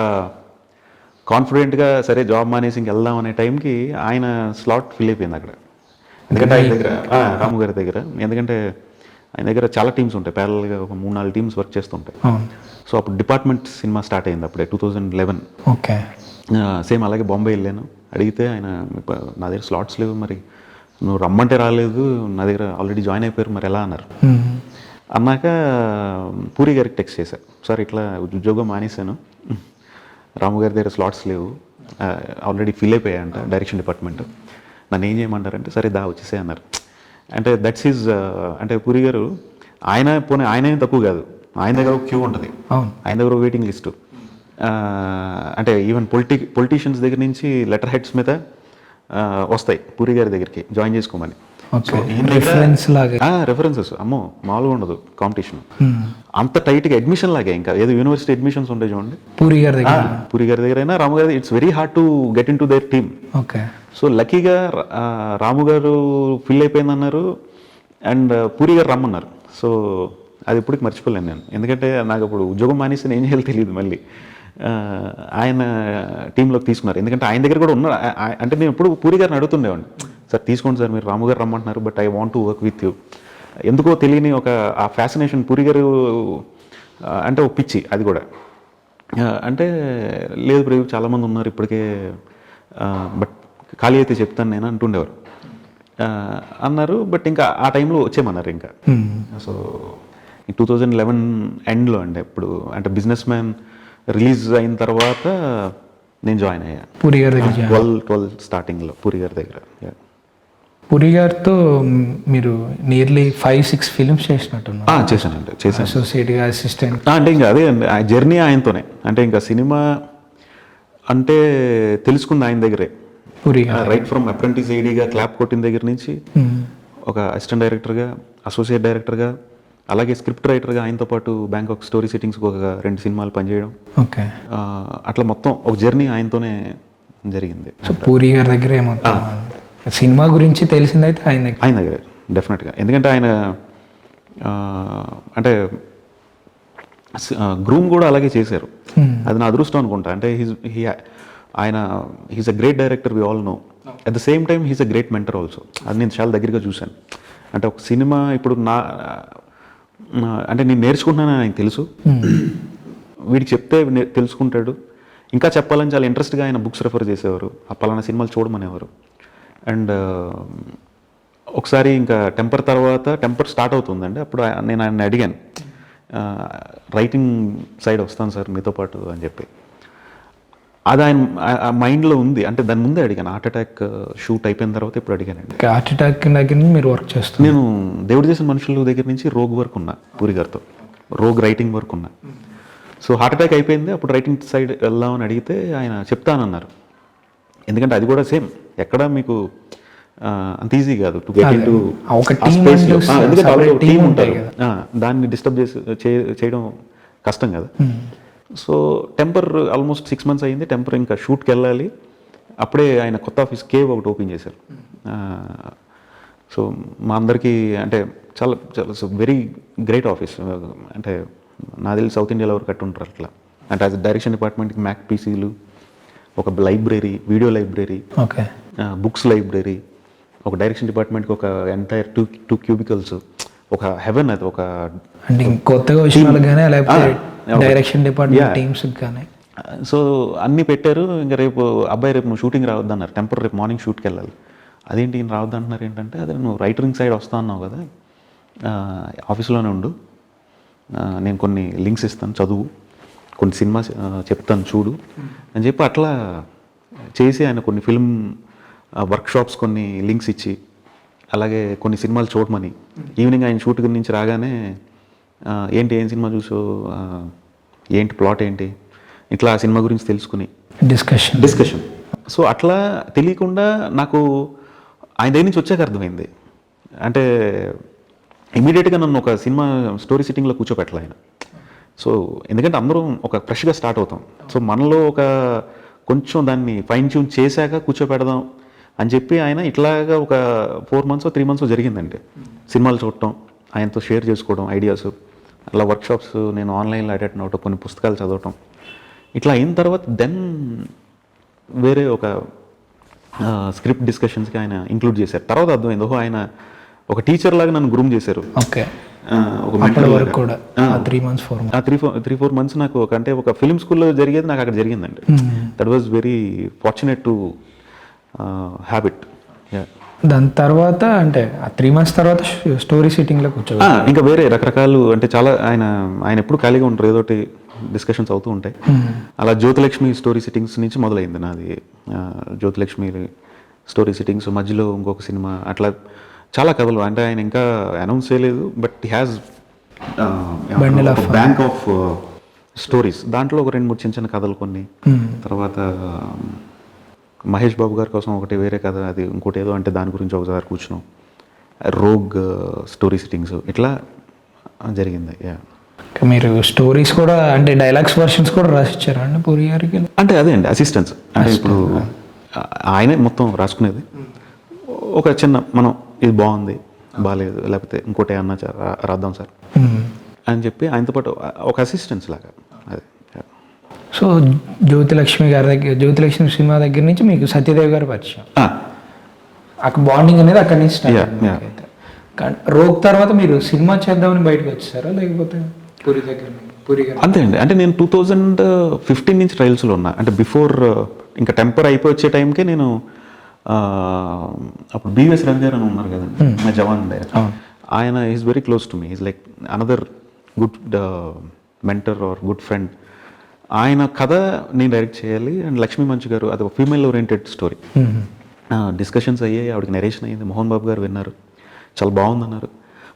కాన్ఫిడెంట్గా సరే జాబ్ మానేసి ఇంక వెళ్దాం అనే టైంకి ఆయన స్లాట్ ఫిల్ అయిపోయింది అక్కడ. ఎందుకంటే ఆయన దగ్గర రాము గారి దగ్గర, ఎందుకంటే ఆయన దగ్గర చాలా టీమ్స్ ఉంటాయి, ప్యారల్గా ఒక 3-4 టీమ్స్ వర్క్ చేస్తుంటాయి. సో అప్పుడు డిపార్ట్మెంట్ సినిమా స్టార్ట్ అయింది అప్పుడే 2011. ఓకే. సేమ్ అలాగే బాంబే వెళ్ళాను. అడిగితే ఆయన నా దగ్గర స్లాట్స్ లేవు, మరి నువ్వు రమ్మంటే రాలేదు, నా దగ్గర ఆల్రెడీ జాయిన్ అయిపోయారు, మరి ఎలా అన్నారు. అన్నాక పూరి గారికి టెక్స్ట్ చేశాను, సార్ ఇట్లా ఉద్యోగం మానేశాను, రాము గారి దగ్గర స్లాట్స్ లేవు, ఆల్రెడీ ఫిల్ అయిపోయాయంట డైరెక్షన్ డిపార్ట్మెంట్, నన్ను ఏం చేయమంటారంటే సరే దా వచ్చేసే అన్నారు. అంటే దట్స్ ఈజ్ అంటే పూరి గారు ఆయన తక్కువ కాదు, ఆయన దగ్గర ఒక క్యూ ఉంటుంది, ఆయన దగ్గర ఒక వెయిటింగ్ లిస్టు. అంటే ఈవెన్ పొలిటీషియన్స్ దగ్గర నుంచి లెటర్ హెడ్స్ మీద వస్తాయి పూరి గారి దగ్గరికి జాయిన్ చేసుకోమని. రెఫరెన్సెస్ అమ్మో మామూలుగా ఉండదు కాంపిటీషన్. అంత టైట్గా అడ్మిషన్ లాగే, ఇంకా ఏదో యూనివర్సిటీ అడ్మిషన్స్ ఉంటాయి చూడండి, పూరి గారి దగ్గర అయినా రాము గారి, it's very hard to get in to their team. So లక్కీగా రాము గారు ఫిల్ అయిపోయిందన్నారు అండ్ పూరి గారు రమ్మన్నారు. సో అది ఇప్పటికి మర్చిపోలేను నేను, ఎందుకంటే నాకు అప్పుడు ఉద్యోగం మానేసి ఏం చేయాలో తెలియదు. మళ్ళీ ఆయన టీంలోకి తీసుకున్నారు, ఎందుకంటే ఆయన దగ్గర కూడా ఉన్నారు. అంటే నేను ఎప్పుడు పూరి గారిని అడుగుతుండేవాడిని, సార్ తీసుకోండి సార్, మీరు రాము గారు రమ్మంటున్నారు, but I want to work with you. ఎందుకో తెలియని ఒక ఆ ఫ్యాసినేషన్ పూరి గారు అంటే ఒక పిచ్చి అది కూడా. అంటే లేదు బ్రేవ్ చాలామంది ఉన్నారు ఇప్పటికే, బట్ ఖాళీ అయితే చెప్తాను నేను అంటుండేవారు. అన్నారు, బట్ ఇంకా ఆ టైంలో వచ్చేయమన్నారు ఇంకా. సో 2011 ఎండ్లో అండి, ఇప్పుడు అంటే బిజినెస్ మ్యాన్ రిలీజ్ అయిన తర్వాత నేను జాయిన్ అయ్యా పూరి గారి దగ్గర. 12 స్టార్టింగ్లో పూరి గారి దగ్గర. పూరి గారితో మీరు నియర్లీ 5-6 ఫిల్మ్స్ చేసినట్టున్నారు. చేశానండి, చేశాను అసోసియేట్గా, అసిస్టెంట్. అంటే ఇంకా అదే అండి, ఆ జర్నీ ఆయనతోనే. అంటే ఇంకా సినిమా అంటే తెలుసుకుంది ఆయన దగ్గరే. పూరి రైట్ ఫ్రమ్ అప్రెంటిస్ ఏడీగా క్లాప్ కొట్టిన దగ్గర నుంచి ఒక అసిస్టెంట్ డైరెక్టర్గా, అసోసియేట్ డైరెక్టర్గా, అలాగే స్క్రిప్ట్ రైటర్గా ఆయనతో పాటు బ్యాంకాక్ స్టోరీ సెట్టింగ్స్కి ఒక 2 సినిమాలు పనిచేయడం. ఓకే. అట్లా మొత్తం ఒక జర్నీ ఆయనతోనే జరిగింది. సో పూరి గారి దగ్గర సినిమా గురించి తెలిసిందైతే ఆయన దగ్గరే డెఫినెట్గా. ఎందుకంటే ఆయన అంటే గ్రూమ్ కూడా అలాగే చేశారు, అది నా అదృష్టం అనుకుంటా. అంటే he's a great director, we all know. At the same time he's a great mentor also. అది నేను చాలా దగ్గరగా చూశాను. అంటే ఒక సినిమా ఇప్పుడు అంటే నేను నేర్చుకుంటున్నానని ఆయనకు తెలుసు, వీడికి చెప్తే తెలుసుకుంటాడు. ఇంకా చెప్పాలని చాలా ఇంట్రెస్ట్గా ఆయన బుక్స్ రెఫర్ చేసేవారు, ఆ పలానా సినిమాలు చూడమనేవారు. అండ్ ఒకసారి ఇంకా టెంపర్ తర్వాత టెంపర్ స్టార్ట్ అవుతుందండి, అప్పుడు నేను ఆయన అడిగాను, రైటింగ్ సైడ్ వస్తాను సార్ మీతో పాటు అని చెప్పి. అది ఆయన మైండ్లో ఉంది. అంటే దాని ముందే అడిగాను, హార్ట్ అటాక్ షూట్ అయిపోయిన తర్వాత ఇప్పుడు అడిగానండి. హార్ట్ అటాక్ దగ్గర మీరు వర్క్ చేస్తాను. నేను దేవుడు చేసిన మనుషుల దగ్గర నుంచి రోగ్ వర్క్ ఉన్నా, పూరి గారితో రోగ్ రైటింగ్ వర్క్ ఉన్నా. సో హార్ట్ అటాక్ అయిపోయింది, అప్పుడు రైటింగ్ సైడ్ వెళ్దామని అడిగితే ఆయన చెప్తానన్నారు. ఎందుకంటే అది కూడా సేమ్, ఎక్కడ మీకు అంత ఈజీ కాదు to get in to team ఉంటారు, దాన్ని డిస్టర్బ్ చేయడం కష్టం కదా. సో టెంపర్ ఆల్మోస్ట్ 6 months అయింది. టెంపర్ ఇంకా షూట్కి వెళ్ళాలి, అప్పుడే ఆయన కొత్త ఆఫీస్ కేవ్ ఒకటి ఓపెన్ చేశారు. సో మా అందరికీ అంటే చాలా చాలా వెరీ గ్రేట్ ఆఫీస్. అంటే నా తెలిసి సౌత్ ఇండియాలో ఎవరు కట్టి ఉంటారు అట్లా. అంటే అది డైరెక్షన్ డిపార్ట్మెంట్కి మ్యాక్ పీసీలు, ఒక library, video library, okay, books library, ఒక డైరెక్షన్ డిపార్ట్మెంట్కి ఒక ఎంటైర్ టూ క్యూబికల్స్, ఒక హెవెన్. అది ఒక అంటే కొత్తగా వచ్చిన వాళ్ళకి కానీ లేకపోతే డైరెక్షన్ డిపార్ట్మెంట్ టీమ్స్ కానీ. సో అన్నీ పెట్టారు. ఇంకా రేపు అబ్బాయి రేపు నువ్వు షూటింగ్ రావద్దు అన్నారు, టెంపర్ రేపు మార్నింగ్ షూట్కి వెళ్ళాలి. అదేంటి ఈయన రావద్దు అంటున్నారు ఏంటంటే, అదే నువ్వు రైటరింగ్ సైడ్ వస్తా అన్నావు కదా, ఆఫీస్లోనే ఉండు, నేను కొన్ని లింక్స్ ఇస్తాను చదువు, కొన్ని సినిమా చెప్తాను చూడు అని చెప్పి అట్లా చేసి ఆయన కొన్ని ఫిల్మ్ వర్క్షాప్స్ కొన్ని లింక్స్ ఇచ్చి, అలాగే కొన్ని సినిమాలు చూడమని, ఈవినింగ్ ఆయన షూట్ నుంచి రాగానే ఏం సినిమా చూసో, ఏంటి ప్లాట్ ఏంటి, ఇట్లా ఆ సినిమా గురించి తెలుసుకుని డిస్కషన్. సో అట్లా తెలియకుండా నాకు ఆయన దగ్గర నుంచి వచ్చాక అర్థమైంది. అంటే ఇమీడియట్గా నన్ను ఒక సినిమా స్టోరీ సిట్టింగ్లో కూర్చోపెట్టాలి ఆయన. సో ఎందుకంటే అందరం ఒక ఫ్రెష్గా స్టార్ట్ అవుతాం. సో మనలో ఒక కొంచెం దాన్ని ఫైన్ ట్యూన్ చేశాక కూర్చోపెడదాం అని చెప్పి ఆయన ఇట్లాగా ఒక 4 months 3 months జరిగిందండి. సినిమాలు చూడటం, ఆయనతో షేర్ చేసుకోవడం ఐడియాస్, అలా వర్క్షాప్స్ నేను ఆన్లైన్లో అటెండ్ అవటం, కొన్ని పుస్తకాలు చదవటం, ఇట్లా అయిన తర్వాత దెన్ వేరే ఒక స్క్రిప్ట్ డిస్కషన్స్కి ఆయన ఇంక్లూడ్ చేశారు. తర్వాత అర్థమైంది, ఓహో ఆయన ఒక టీచర్ లాగా నన్ను గ్రూమ్ చేశారు. ఓకే, ఒక మెంటర్ వరకు కూడా 3 months 4 months నాకు అంటే ఒక ఫిల్మ్ స్కూల్లో జరిగేది నాకు అక్కడ జరిగిందండి. That was very fortunate to habit. దాని తర్వాత అంటే 3 months తర్వాత స్టోరీ సిట్టింగ్లో కూర్చోవాలి. ఇంకా వేరే రకరకాలు అంటే చాలా ఆయన ఎప్పుడు ఖాళీగా ఉంటారు, ఏదోటి డిస్కషన్స్ అవుతూ ఉంటాయి. అలా జ్యోతిలక్ష్మి స్టోరీ సిట్టింగ్స్ నుంచి మొదలైంది నాది. జ్యోతిలక్ష్మి స్టోరీ సిట్టింగ్స్, మధ్యలో ఇంకొక సినిమా, అట్లా చాలా కథలు. అంటే ఆయన ఇంకా అనౌన్స్ చేయలేదు, but he has bank of stories. దాంట్లో ఒక 2-3 చిన్న చిన్న కథలు కొన్ని. తర్వాత మహేష్ బాబు గారి కోసం ఒకటి వేరే కథ, అది ఇంకోటి ఏదో, అంటే దాని గురించి ఒకసారి కూర్చున్నాం. రోగ్ స్టోరీ సిట్టింగ్స్, ఇట్లా జరిగింది. మీరు స్టోరీస్ కూడా అంటే డైలాగ్స్ వర్షన్స్ కూడా రాసిచ్చారా అండి పూరి గారికి? అంటే అదే అండి అసిస్టెంట్స్. అంటే ఇప్పుడు ఆయనే మొత్తం రాసుకునేది. ఒక చిన్న మనం ఇది బాగుంది, బాగాలేదు, లేకపోతే ఇంకోటి ఏమన్నా రాద్దాం సార్ అని చెప్పి ఆయనతో పాటు ఒక అసిస్టెంట్స్ లాగా. అది. సో జ్యోతిలక్ష్మి గారి దగ్గర, జ్యోతిలక్ష్మి సినిమా దగ్గర నుంచి మీకు సత్యదేవ్ గారు పరిచయం, అక్కడ బాండింగ్ అనేది అక్కడి నుంచి స్టార్ట్. రోగ్ తర్వాత మీరు సినిమా చేద్దామని బయటకు వచ్చారా, లేకపోతే పూరి దగ్గర? అంతే అండి. అంటే నేను 2015 నుంచి ట్రయల్స్లో ఉన్నా. అంటే బిఫోర్ ఇంకా టెంపర్ అయిపోయి వచ్చే టైంకే నేను అప్పుడు బివిఎస్ రవి గారు అని ఉన్నారు కదండి, మా జవాన్ డైరెక్టర్. ఆయన is very close to me, is like another good mentor or good friend. ఆయన కథ నేను డైరెక్ట్ చేయాలి. అండ్ లక్ష్మీ మంచు గారు, అది ఒక ఫీమేల్ ఓరియంటెడ్ స్టోరీ. డిస్కషన్స్ అయ్యాయి, ఆవిడకి నరేషన్ అయ్యింది, మోహన్ బాబు గారు విన్నారు, చాలా బాగుందన్నారు.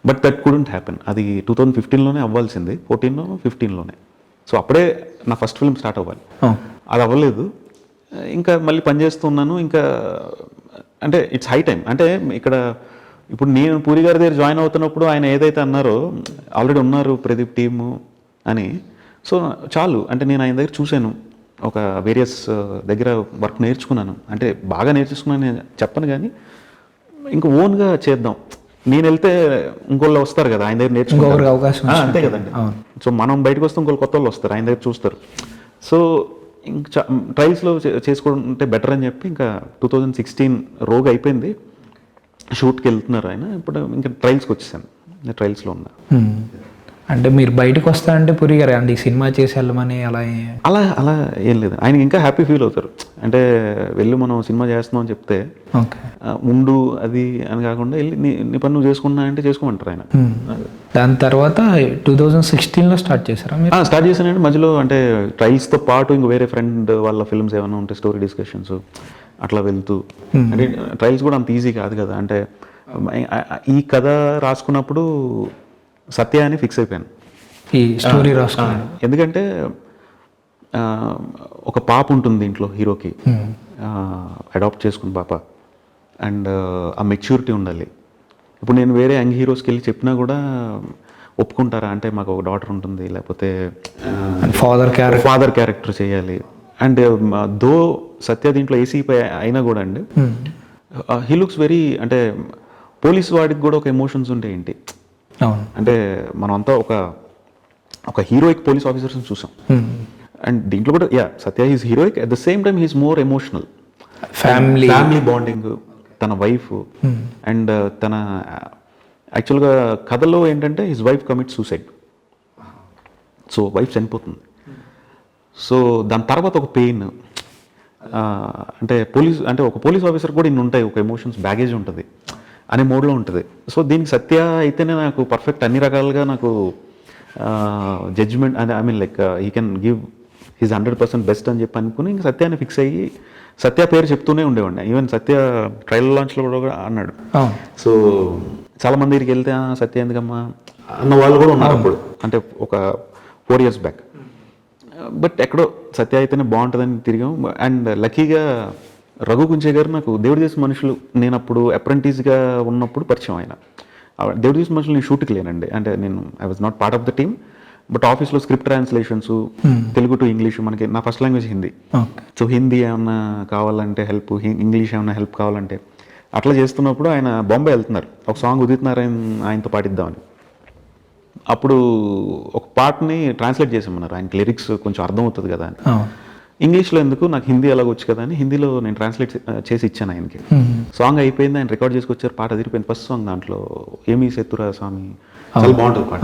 But that couldn't happen. అది 2015లోనే అవ్వాల్సింది, 14 or 15లోనే. సో అప్పుడే నా ఫస్ట్ ఫిల్మ్ స్టార్ట్ అవ్వాలి, అది అవ్వలేదు. ఇంకా మళ్ళీ పనిచేస్తున్నాను. ఇంకా అంటే ఇట్స్ హై టైం. అంటే ఇక్కడ ఇప్పుడు నేను పూరి గారి దగ్గర జాయిన్ అవుతున్నప్పుడు ఆయన ఏదైతే అన్నారో, ఆల్రెడీ ఉన్నారు ప్రదీప్ టీము అని, సో చాలు. అంటే నేను ఆయన దగ్గర చూశాను, ఒక వేరియస్ దగ్గర వర్క్ నేర్చుకున్నాను. అంటే బాగా నేర్చుకున్నాను నేను చెప్పను, కానీ ఇంకా ఓన్గా చేద్దాం. నేను వెళ్తే ఇంకోళ్ళు వస్తారు కదా ఆయన దగ్గర నేర్చుకోవాలి అవకాశం, అంతే కదండి. సో మనం బయటకు వస్తే ఇంకోళ్ళు కొత్త వాళ్ళు వస్తారు, ఆయన దగ్గర చూస్తారు. సో ఇంకా ట్రయల్స్లో చేసుకుంటే బెటర్ అని చెప్పి ఇంకా 2016 రోగ్ అయిపోయింది, షూట్కి వెళ్తున్నారు ఆయన. ఇప్పుడు ఇంకా ట్రయల్స్కి వచ్చేసాను, నేను ట్రయల్స్లో ఉన్నా. అంటే మీరు బయటకు వస్తా అంటే పూరి గారు అంటే ఈ సినిమా చేసి వెళ్ళమని అలా అలా ఏం లేదు. ఆయన ఇంకా హ్యాపీ ఫీల్ అవుతారు. అంటే వెళ్ళి మనం సినిమా చేస్తున్నాం అని చెప్తే ఉండు అది అని కాకుండా వెళ్ళి నీ పని నువ్వు చేసుకున్నా అంటే చేసుకోమంటారు ఆయన. దాని తర్వాత 2016లో స్టార్ట్ చేశారా మీరు? స్టార్ట్ చేశానండి. మధ్యలో అంటే ట్రయల్స్తో పాటు ఇంక వేరే ఫ్రెండ్ వాళ్ళ ఫిల్మ్స్ ఏమైనా ఉంటే స్టోరీ డిస్కషన్స్ అట్లా వెళ్తూ. అంటే ట్రయల్స్ కూడా అంత ఈజీ కాదు కదా. అంటే ఈ కథ రాసుకున్నప్పుడు సత్య అని ఫిక్స్ అయిపోయాను, ఈ స్టోరీ రాసుకున్నాను. ఎందుకంటే ఒక పాప ఉంటుంది ఇంట్లో హీరోకి, అడాప్ట్ చేసుకున్న పాప. అండ్ ఆ మెచ్యూరిటీ ఉండాలి. ఇప్పుడు నేను వేరే యంగ్ హీరోస్కి వెళ్ళి చెప్పినా కూడా ఒప్పుకుంటారా అంటే, మాకు ఒక డాటర్ ఉంటుంది, లేకపోతే ఫాదర్ క్యారెక్టర్ చేయాలి. అండ్ దో సత్య దీంట్లో ఏసీపై అయినా కూడా అండి, హీ లుక్స్ వెరీ, అంటే పోలీస్ వాడికి కూడా ఒక ఎమోషన్స్ ఉంటాయి ఏంటి. అంటే మనం అంతా ఒక ఒక హీరోయిక్ పోలీస్ ఆఫీసర్స్ని చూసాం. అండ్ దీంట్లో కూడా Satya he's heroic, at the same time he's more emotional. Family bonding, తన వైఫ్ అండ్ తన యాక్చువల్గా కథలో ఏంటంటే his wife commit suicide. So wife చనిపోతుంది. సో దాని తర్వాత ఒక పెయిన్, అంటే ఒక పోలీస్ ఆఫీసర్ కూడా ఇన్ని ఉంటాయి, ఒక ఎమోషన్స్ బ్యాగేజ్ ఉంటుంది అనే మోడ్లో ఉంటుంది. సో దీనికి సత్య అయితేనే నాకు పర్ఫెక్ట్, అన్ని రకాలుగా నాకు judgment, I mean like he can give his 100% best అని చెప్పి అనుకుని ఇంక సత్యాన్ని ఫిక్స్ అయ్యి సత్య పేరు చెప్తూనే ఉండేవాడిని. ఈవెన్ సత్య ట్రైలర్ లాంచ్లో కూడా అన్నాడు. సో చాలా మంది దగ్గరికి వెళ్తే సత్య ఎందుకమ్మా అన్న వాళ్ళు కూడా ఉన్నారు అప్పుడు, అంటే ఒక 4 years బ్యాక్. బట్ ఎక్కడో సత్య అయితేనే బాగుంటుందని తిరిగాం. అండ్ లక్కీగా రఘు కుంచే గారు నాకు దేవుడి చేసిన మనుషులు, నేను అప్పుడు అప్రెంటిస్గా ఉన్నప్పుడు పరిచయం ఆయన. దేవుడి చేసిన మనుషులు నేను షూట్కి లేనండి, అంటే నేను I was not part of the team. But ఆఫీస్లో script translations Telugu to English, మనకి నా first language Hindi. So Hindi ఏమన్నా కావాలంటే హెల్ప్, ఇంగ్లీష్ ఏమన్నా హెల్ప్ కావాలంటే అట్లా చేస్తున్నప్పుడు ఆయన బాంబే వెళ్తున్నారు, ఒక సాంగ్ ఉదిత్ నారాయణ్ ఆయనతో పాటిద్దామని. అప్పుడు ఒక పార్ట్ని ట్రాన్స్లేట్ చేసామన్నారు, ఆయనకి లిరిక్స్ కొంచెం అర్థం అవుతుంది కదా అని. ఇంగ్లీష్లో ఎందుకు, నాకు హిందీ ఎలాగొచ్చు కదా అని హిందీలో నేను ట్రాన్స్లేట్ చేసి ఇచ్చాను ఆయనకి. సాంగ్ అయిపోయింది, ఆయన రికార్డ్ చేసుకొచ్చారు, పాట అదిరిపోయింది. ఫస్ట్ సాంగ్ దాంట్లో ఏమీ సెత్తురా స్వామి, చాలా బాగుంటుంది పాట.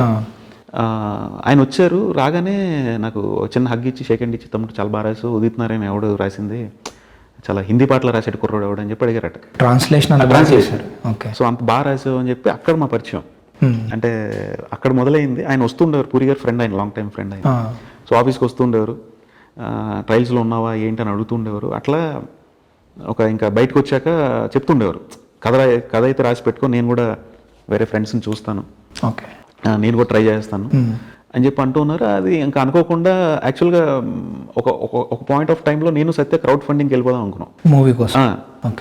ఆయన వచ్చారు, రాగానే నాకు చిన్న హగ్ ఇచ్చి షేక్ హ్యాండ్ ఇచ్చి, తమ్ముడు చాలా బాగా రాసావు, ఉదిత్ నారాయణ ఎవడు రాసింది, చాలా హిందీ పాటలు రాసేటి కుర్రోడు ఎవడు అని చెప్పి అడిగారట. ట్రాన్స్లేషన్. సో అంత బాగా రాసావు అని చెప్పి అక్కడ మా పరిచయం, అంటే అక్కడ మొదలైంది. ఆయన వస్తుండేవారు, పూరి గారు ఫ్రెండ్, ఆయన లాంగ్ టైం ఫ్రెండ్ ఆయన. సో ఆఫీస్కి వస్తుండేవారు, ట్రయల్స్లో ఉన్నావా ఏంటి అని అడుగుతుండేవారు. అట్లా ఇంకా బయటకు వచ్చాక చెప్తుండేవారు, కథ అయితే రాసి పెట్టుకో, నేను కూడా వేరే ఫ్రెండ్స్ని చూస్తాను, నేను కూడా ట్రై చేస్తాను అని చెప్పి అంటూ ఉన్నారు. అది ఇంకా అనుకోకుండా యాక్చువల్గా ఒక పాయింట్ ఆఫ్ టైంలో నేను సత్య క్రౌడ్ ఫండింగ్కి వెళ్ళిపోదాం అనుకున్నాం మూవీ కోసం.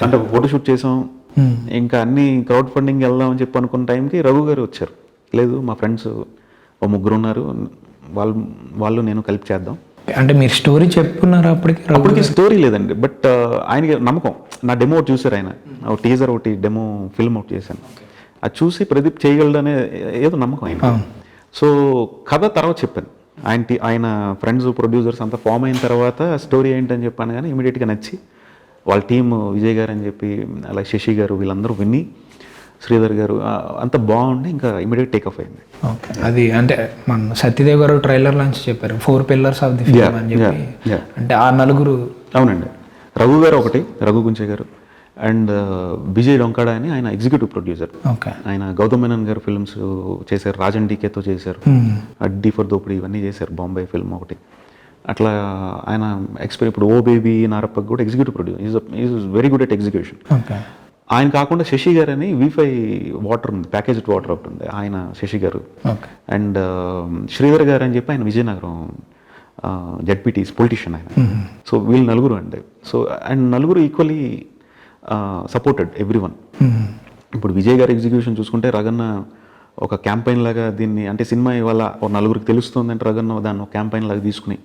అంటే ఒక ఫోటోషూట్ చేసాం, ఇంకా అన్ని క్రౌడ్ ఫండింగ్ వెళ్దాం అని చెప్పి అనుకున్న టైంకి రఘు గారు వచ్చారు. లేదు మా ఫ్రెండ్స్ ఓ 3 ఉన్నారు, వాళ్ళు నేను కలిపి చేద్దాం. అంటే మీరు స్టోరీ చెప్పుకున్నారు అప్పటికి? స్టోరీ లేదండి, బట్ ఆయనకి నమ్మకం. నా డెమో ఒకటి చూసారు ఆయన, ఒక టీజర్ ఒకటి డెమో ఫిల్మ్ ఒకటి చేశాను, అది చూసి ప్రదీప్ చేయగలడనే ఏదో నమ్మకం ఆయన. సో కథ తర్వాత చెప్పాను, ఆయన ఫ్రెండ్స్ ప్రొడ్యూసర్స్ అంతా ఫామ్ అయిన తర్వాత స్టోరీ ఏంటని చెప్పాను. కానీ ఇమీడియట్గా నచ్చి వాళ్ళ టీమ్ విజయ్ గారు అని చెప్పి, అలా శశి గారు వీళ్ళందరూ విని, శ్రీధర్ గారు అంత బాగుండి ఇంకా ఇమీడియట్ టేక్ ఆఫ్ అయింది. ఓకే, అది అంటే మన సత్యదేవ్ గారు ట్రైలర్ లాంచ్ చెప్పారు 4 pillars ఆఫ్ ది ఫిల్మ్ అని చెప్పి. అంటే ఆ నలుగురు. అవునండి, రఘు గారు ఒకటి, రఘు గుంచే గారు, అండ్ విజయ్ డొంకాడ అని ఆయన ఎగ్జిక్యూటివ్ ప్రొడ్యూసర్. ఆయన గౌతమ్ మేనన్ గారు ఫిల్మ్స్ చేశారు, రాజన్ డీకేతో చేశారు, అడ్డీ ఫర్ దోపిడి ఇవన్నీ చేశారు, బాంబే ఫిల్మ్ ఒకటి. అట్లా ఆయన ఇప్పుడు ఓ బేబీ నారప్పకి కూడా executive producer, is very good at execution. ఆయన కాకుండా శశి గారు అని V5 వాటర్ ఉంది, ప్యాకేజ్డ్ వాటర్ ఒకటి ఉంది, ఆయన శశి గారు. అండ్ శ్రీధర్ గారు అని చెప్పి ఆయన విజయనగరం జడ్పీటీస్ పొలిటీషియన్ ఆయన. సో వీళ్ళు నలుగురు అండి. సో అండ్ నలుగురు ఈక్వలీ సపోర్టెడ్ ఎవ్రీ వన్. ఇప్పుడు విజయ్ గారి ఎగ్జిక్యూషన్ చూసుకుంటే, రగన్న ఒక క్యాంపెయిన్ లాగా దీన్ని, అంటే సినిమా ఇవాళ ఒక నలుగురికి తెలుస్తుంది అంటే రగన్న దాన్ని ఒక క్యాంపెయిన్ లాగా తీసుకుని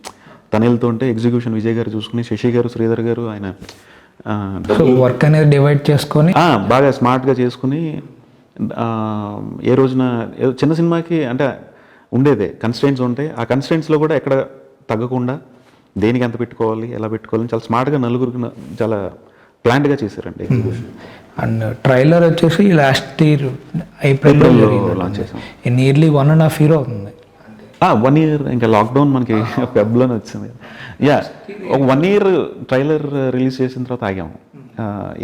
తను వెళ్తుంటే ఎగ్జిక్యూషన్ విజయ్ గారు చూసుకుని, శశి గారు శ్రీధర్ గారు ఆయన వర్క్ అనేది డివైడ్ చేసుకొని బాగా స్మార్ట్గా చేసుకుని, ఏ రోజున చిన్న సినిమాకి అంటే ఉండేదే కన్స్ట్రెంట్స్ ఉంటాయి, ఆ కన్స్ట్రెంట్స్లో కూడా ఎక్కడ తగ్గకుండా దేనికి ఎంత పెట్టుకోవాలి, ఎలా పెట్టుకోవాలని చాలా స్మార్ట్గా నలుగురికి చాలా ప్లాన్డ్గా చేశారండి ఎగ్జిక్యూషన్. అండ్ ట్రైలర్ వచ్చేసి లాస్ట్ ఇయర్ ఏప్రిల్లో లాంచ్ చేసాం. నియర్లీ 1.5 year అవుతుంది. 1 year, ఇంకా లాక్డౌన్ మనకి ఫెబ్లోనే వచ్చింది. ఒక 1 year ట్రైలర్ రిలీజ్ చేసిన తర్వాత ఆగాము.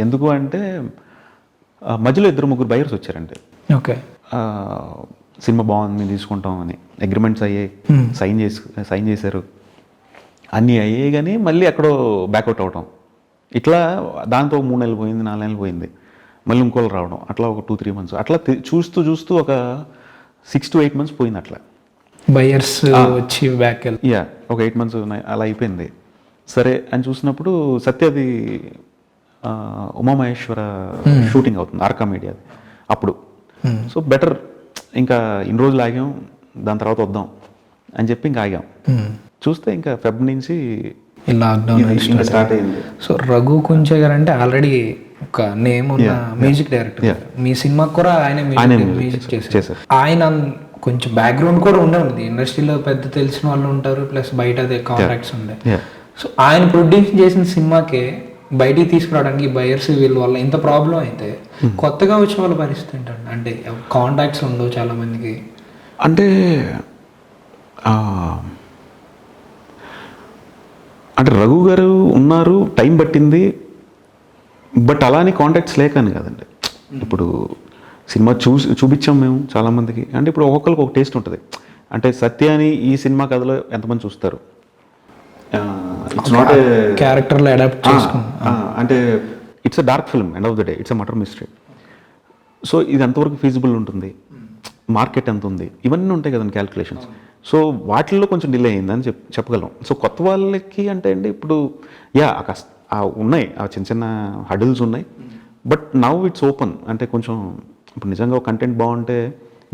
ఎందుకు అంటే మధ్యలో 2-3 బయర్స్ వచ్చారండి. ఓకే, సినిమా బాగుంది తీసుకుంటాం అని అగ్రిమెంట్స్ అయ్యాయి, సైన్ చేశారు, అన్నీ అయ్యాయి. కానీ మళ్ళీ ఎక్కడో బ్యాక్అవుట్ అవటం, ఇట్లా దాంతో 3 నెలలు పోయింది, 4 నెలలు పోయింది, మళ్ళీ ఇంకోళ్ళు రావడం, అట్లా ఒక 2-3 months అట్లా చూస్తూ ఒక 6 to 8 months పోయింది. అట్లా బయర్స్ వచ్చి బ్యాక్ ఒక 8 months అలా అయిపోయింది. సరే అని చూసినప్పుడు సత్యది ఉమామహేశ్వర షూటింగ్ అవుతుంది, ఆర్కా మీడియా అప్పుడు. సో బెటర్ ఇంకా ఇన్ని రోజులు ఆగాం, దాని తర్వాత వద్దాం అని చెప్పి ఇంకా ఆగాం. చూస్తే ఇంకా ఫెబ్ నుంచి లాక్డౌన్ స్టార్ట్ అయింది. సో రఘు కుంచే గారు అంటే ఆల్రెడీ ఒక నేమ్ ఉన్న మ్యూజిక్ డైరెక్టర్. మీ సినిమాకి కూడా ఆయన మ్యూజిక్ చేశారు. ఆయన కొంచెం బ్యాక్గ్రౌండ్ కూడా ఉండే ఉంది, ఇండస్ట్రీలో పెద్ద తెలిసిన వాళ్ళు ఉంటారు, ప్లస్ బయట అదే కాంటాక్ట్స్ ఉండే. సో ఆయన ప్రొడ్యూస్ చేసిన సినిమాకే బయటికి తీసుకురావడానికి బయర్స్ వీళ్ళ వల్ల ఇంత ప్రాబ్లం అయితే కొత్తగా వచ్చే వాళ్ళ పరిస్థితి ఏంటండి? అంటే కాంటాక్ట్స్ ఉండవు చాలా మందికి. అంటే అంటే రఘు గారు ఉన్నారు, టైం పట్టింది, బట్ అలానే కాంటాక్ట్స్ లేకని కదండి. ఇప్పుడు సినిమా చూపించాం మేము చాలామందికి. అంటే ఇప్పుడు ఒక్కొక్కరికి ఒక టేస్ట్ ఉంటుంది. అంటే సత్య అని ఈ సినిమా కథలో ఎంతమంది చూస్తారు, ఇట్స్ నాట్ ఏ క్యారెక్టర్లో అడాప్ట్ చేసుకున్నాం అంటే it's a dark film, end of the day it's a murder mystery. So ఇది ఎంతవరకు ఫీజిబుల్ ఉంటుంది, మార్కెట్ ఎంత ఉంది, ఇవన్నీ ఉంటాయి కదండి క్యాలిక్యులేషన్స్. సో వాటిల్లో కొంచెం డిలే అయిందని చెప్పగలం. సో కొత్త వాళ్ళకి అంటే అండి ఇప్పుడు ఉన్నాయి ఆ చిన్న చిన్న హడిల్స్ ఉన్నాయి, బట్ నౌ ఇట్స్ ఓపెన్. అంటే కొంచెం ఇప్పుడు నిజంగా ఒక కంటెంట్ బాగుంటే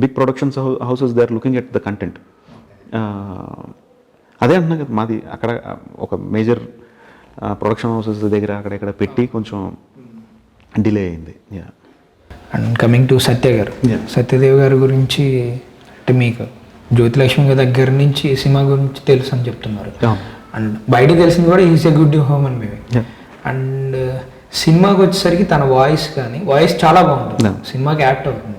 big productions houses they are looking at the content. అదే అంటున్నా కదా, మాది అక్కడ ఒక మేజర్ ప్రొడక్షన్ హౌసెస్ దగ్గర అక్కడ పెట్టి కొంచెం డిలే అయింది. అండ్ కమింగ్ టు సత్య గారు, సత్యదేవ్ గారి గురించి అంటే మీకు జ్యోతిలక్ష్మి గారి దగ్గర నుంచి సినిమా గురించి తెలుసు అని చెప్తున్నారు. అండ్ బయట తెలిసింది కూడా is a good human being. And సినిమాకి వచ్చేసరికి తన వాయిస్ చాలా బాగుంటుంది, సినిమాకి యాక్ట్ అవుతుంది.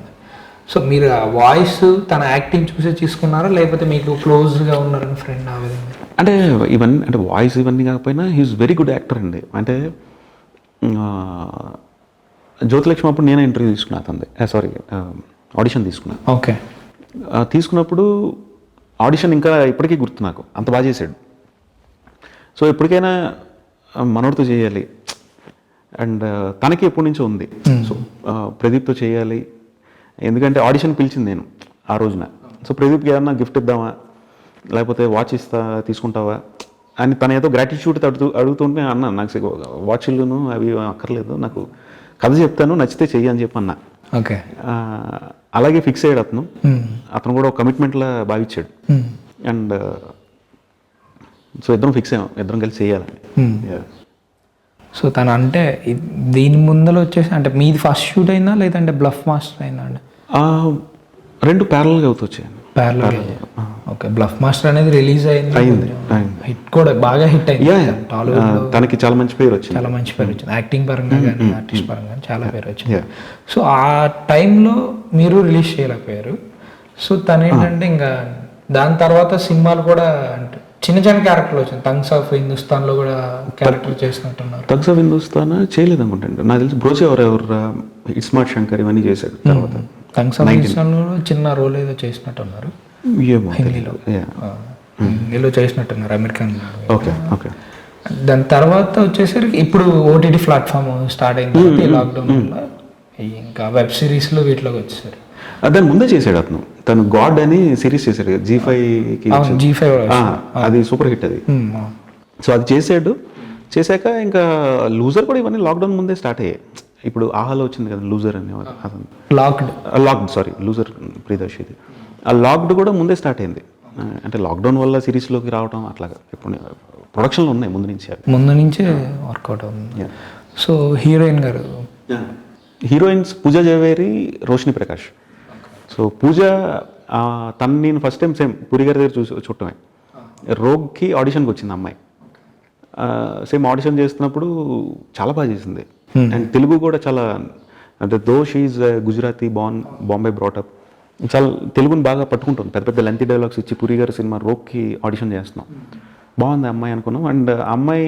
సో మీరు ఆ వాయిస్ తన యాక్టింగ్ చూసే తీసుకున్నారా, లేకపోతే మీకు క్లోజ్గా ఉన్నారని ఫ్రెండ్ ఆ విధంగా? అంటే ఇవన్నీ అంటే వాయిస్ ఇవన్నీ కాకపోయినా హీఈస్ వెరీ గుడ్ యాక్టర్ అండి. అంటే జ్యోతిలక్ష్మి అప్పుడు నేనే ఇంటర్వ్యూ తీసుకున్నా అతనిది, ఆడిషన్ తీసుకున్నా. ఓకే, తీసుకున్నప్పుడు ఆడిషన్ ఇంకా ఇప్పటికీ గుర్తు నాకు, అంత బాగా చేశాడు. సో ఎప్పటికైనా మనోడితో చేయాలి అండ్ తనకి ఎప్పటి నుంచో ఉంది. సో ప్రదీప్తో చేయాలి, ఎందుకంటే ఆడిషన్ పిలిచింది నేను ఆ రోజున. సో ప్రదీప్కి ఏదన్నా గిఫ్ట్ ఇద్దామా, లేకపోతే వాచ్ తీసుకుంటావా అని తన ఏదో గ్రాటిట్యూడ్ అడుగుతుంటే అన్నా, నాకు వాచ్లను అవి అక్కర్లేదు, నాకు కథ చెప్తాను, నచ్చితే చెయ్యి అని చెప్పి అన్నా. ఓకే, అలాగే ఫిక్స్ అయ్యాడు అతను. అతను కూడా ఒక కమిట్మెంట్లా భావించాడు. అండ్ సో ఇద్దరం ఫిక్స్ అయ్యాం, ఇద్దరం కలిసి చేయాలని. సో తను అంటే దీని ముందర వచ్చేసి అంటే మీది ఫస్ట్ షూట్ అయిందా లేదంటే బ్లఫ్ మాస్టర్ అయిందా అండి? రెండు ప్యారల్గా వచ్చాయండి. ప్యారల్. ఓకే, బ్లఫ్ మాస్టర్ అనేది రిలీజ్ అయింది, హిట్ కూడా బాగా హిట్ అయింది. తనకి చాలా మంచి పేరు వచ్చింది, చాలా మంచి పేరు వచ్చింది, యాక్టింగ్ పరంగా కానీ ఆర్టిస్ట్ పరంగా కానీ చాలా పేరు వచ్చింది. సో ఆ టైంలో మీరు రిలీజ్ చేయలేకపోయారు. సో తను ఏంటంటే ఇంకా దాని తర్వాత సినిమాలు కూడా అంటే చిన్న చిన్న క్యారెక్టర్లు వచ్చింది. థగ్స్ ఆఫ్ హిందుస్థాన్లో కూడా క్యారెక్టర్ చేసినట్టున్నారు. థగ్స్ ఆఫ్ హిందుస్థాన్ చేయలేదు అనుకుంటాను, నాకు తెలిసి బ్రోచే ఎవరు ఇస్మార్ట్ శంకర్ ఇవన్నీ చేశాడు. తర్వాత థగ్స్ ఆఫ్ హిందుస్థాన్లో చిన్న రోల్ ఏదో చేసినట్టున్నారు, హిందీలో చేసినట్టున్నారు, అమెరికన్. Okay okay. దాని తర్వాత వచ్చేసరికి ఇప్పుడు ఓటీటీ ప్లాట్ఫామ్ స్టార్ట్ అయింది లాక్డౌన్ వల్ల, ఇంకా వెబ్ సిరీస్లో వీటిలోకి వచ్చేసరికి. దాని ముందే చేశాడు అతను, తను గాడ్ అని సిరీస్ చేశాడు G5కి. అది సూపర్ హిట్ అది. సో అది చేశాక ఇంకా లూజర్ కూడా ఇవన్నీ లాక్డౌన్ ముందే స్టార్ట్ అయ్యాయి. ఇప్పుడు ఆహాలో వచ్చింది కదా లూజర్ అని, అతను లాక్డ్ లూజర్ ప్రియదర్శి ఇది. ఆ లాక్డ్ కూడా ముందే స్టార్ట్ అయింది. అంటే లాక్డౌన్ వల్ల సిరీస్లోకి రావడం అట్లాగా ఇప్పుడు ప్రొడక్షన్లో ఉన్నాయి ముందు నుంచే వర్కౌట్ అవుతుంది. సో హీరోయిన్స్ పూజా జవేరి, రోషిని ప్రకాష్. సో పూజ తను నేను ఫస్ట్ టైం సేమ్ పూరి గారి దగ్గర చూడటమే. రోగ్కి ఆడిషన్కి వచ్చింది అమ్మాయి. సేమ్ ఆడిషన్ చేస్తున్నప్పుడు చాలా బాగా చేసింది. అండ్ తెలుగు కూడా చాలా, అంటే దో షీఈ్ గుజరాతీ బాంబే బ్రాటప్, చాలా తెలుగుని బాగా పట్టుకుంటుంది. పెద్ద పెద్ద లెంతీ డైలాగ్స్ ఇచ్చి పూరి గారి సినిమా రోగ్కి ఆడిషన్ చేస్తున్నాం. బాగుంది అమ్మాయి అనుకున్నాం. అండ్ అమ్మాయి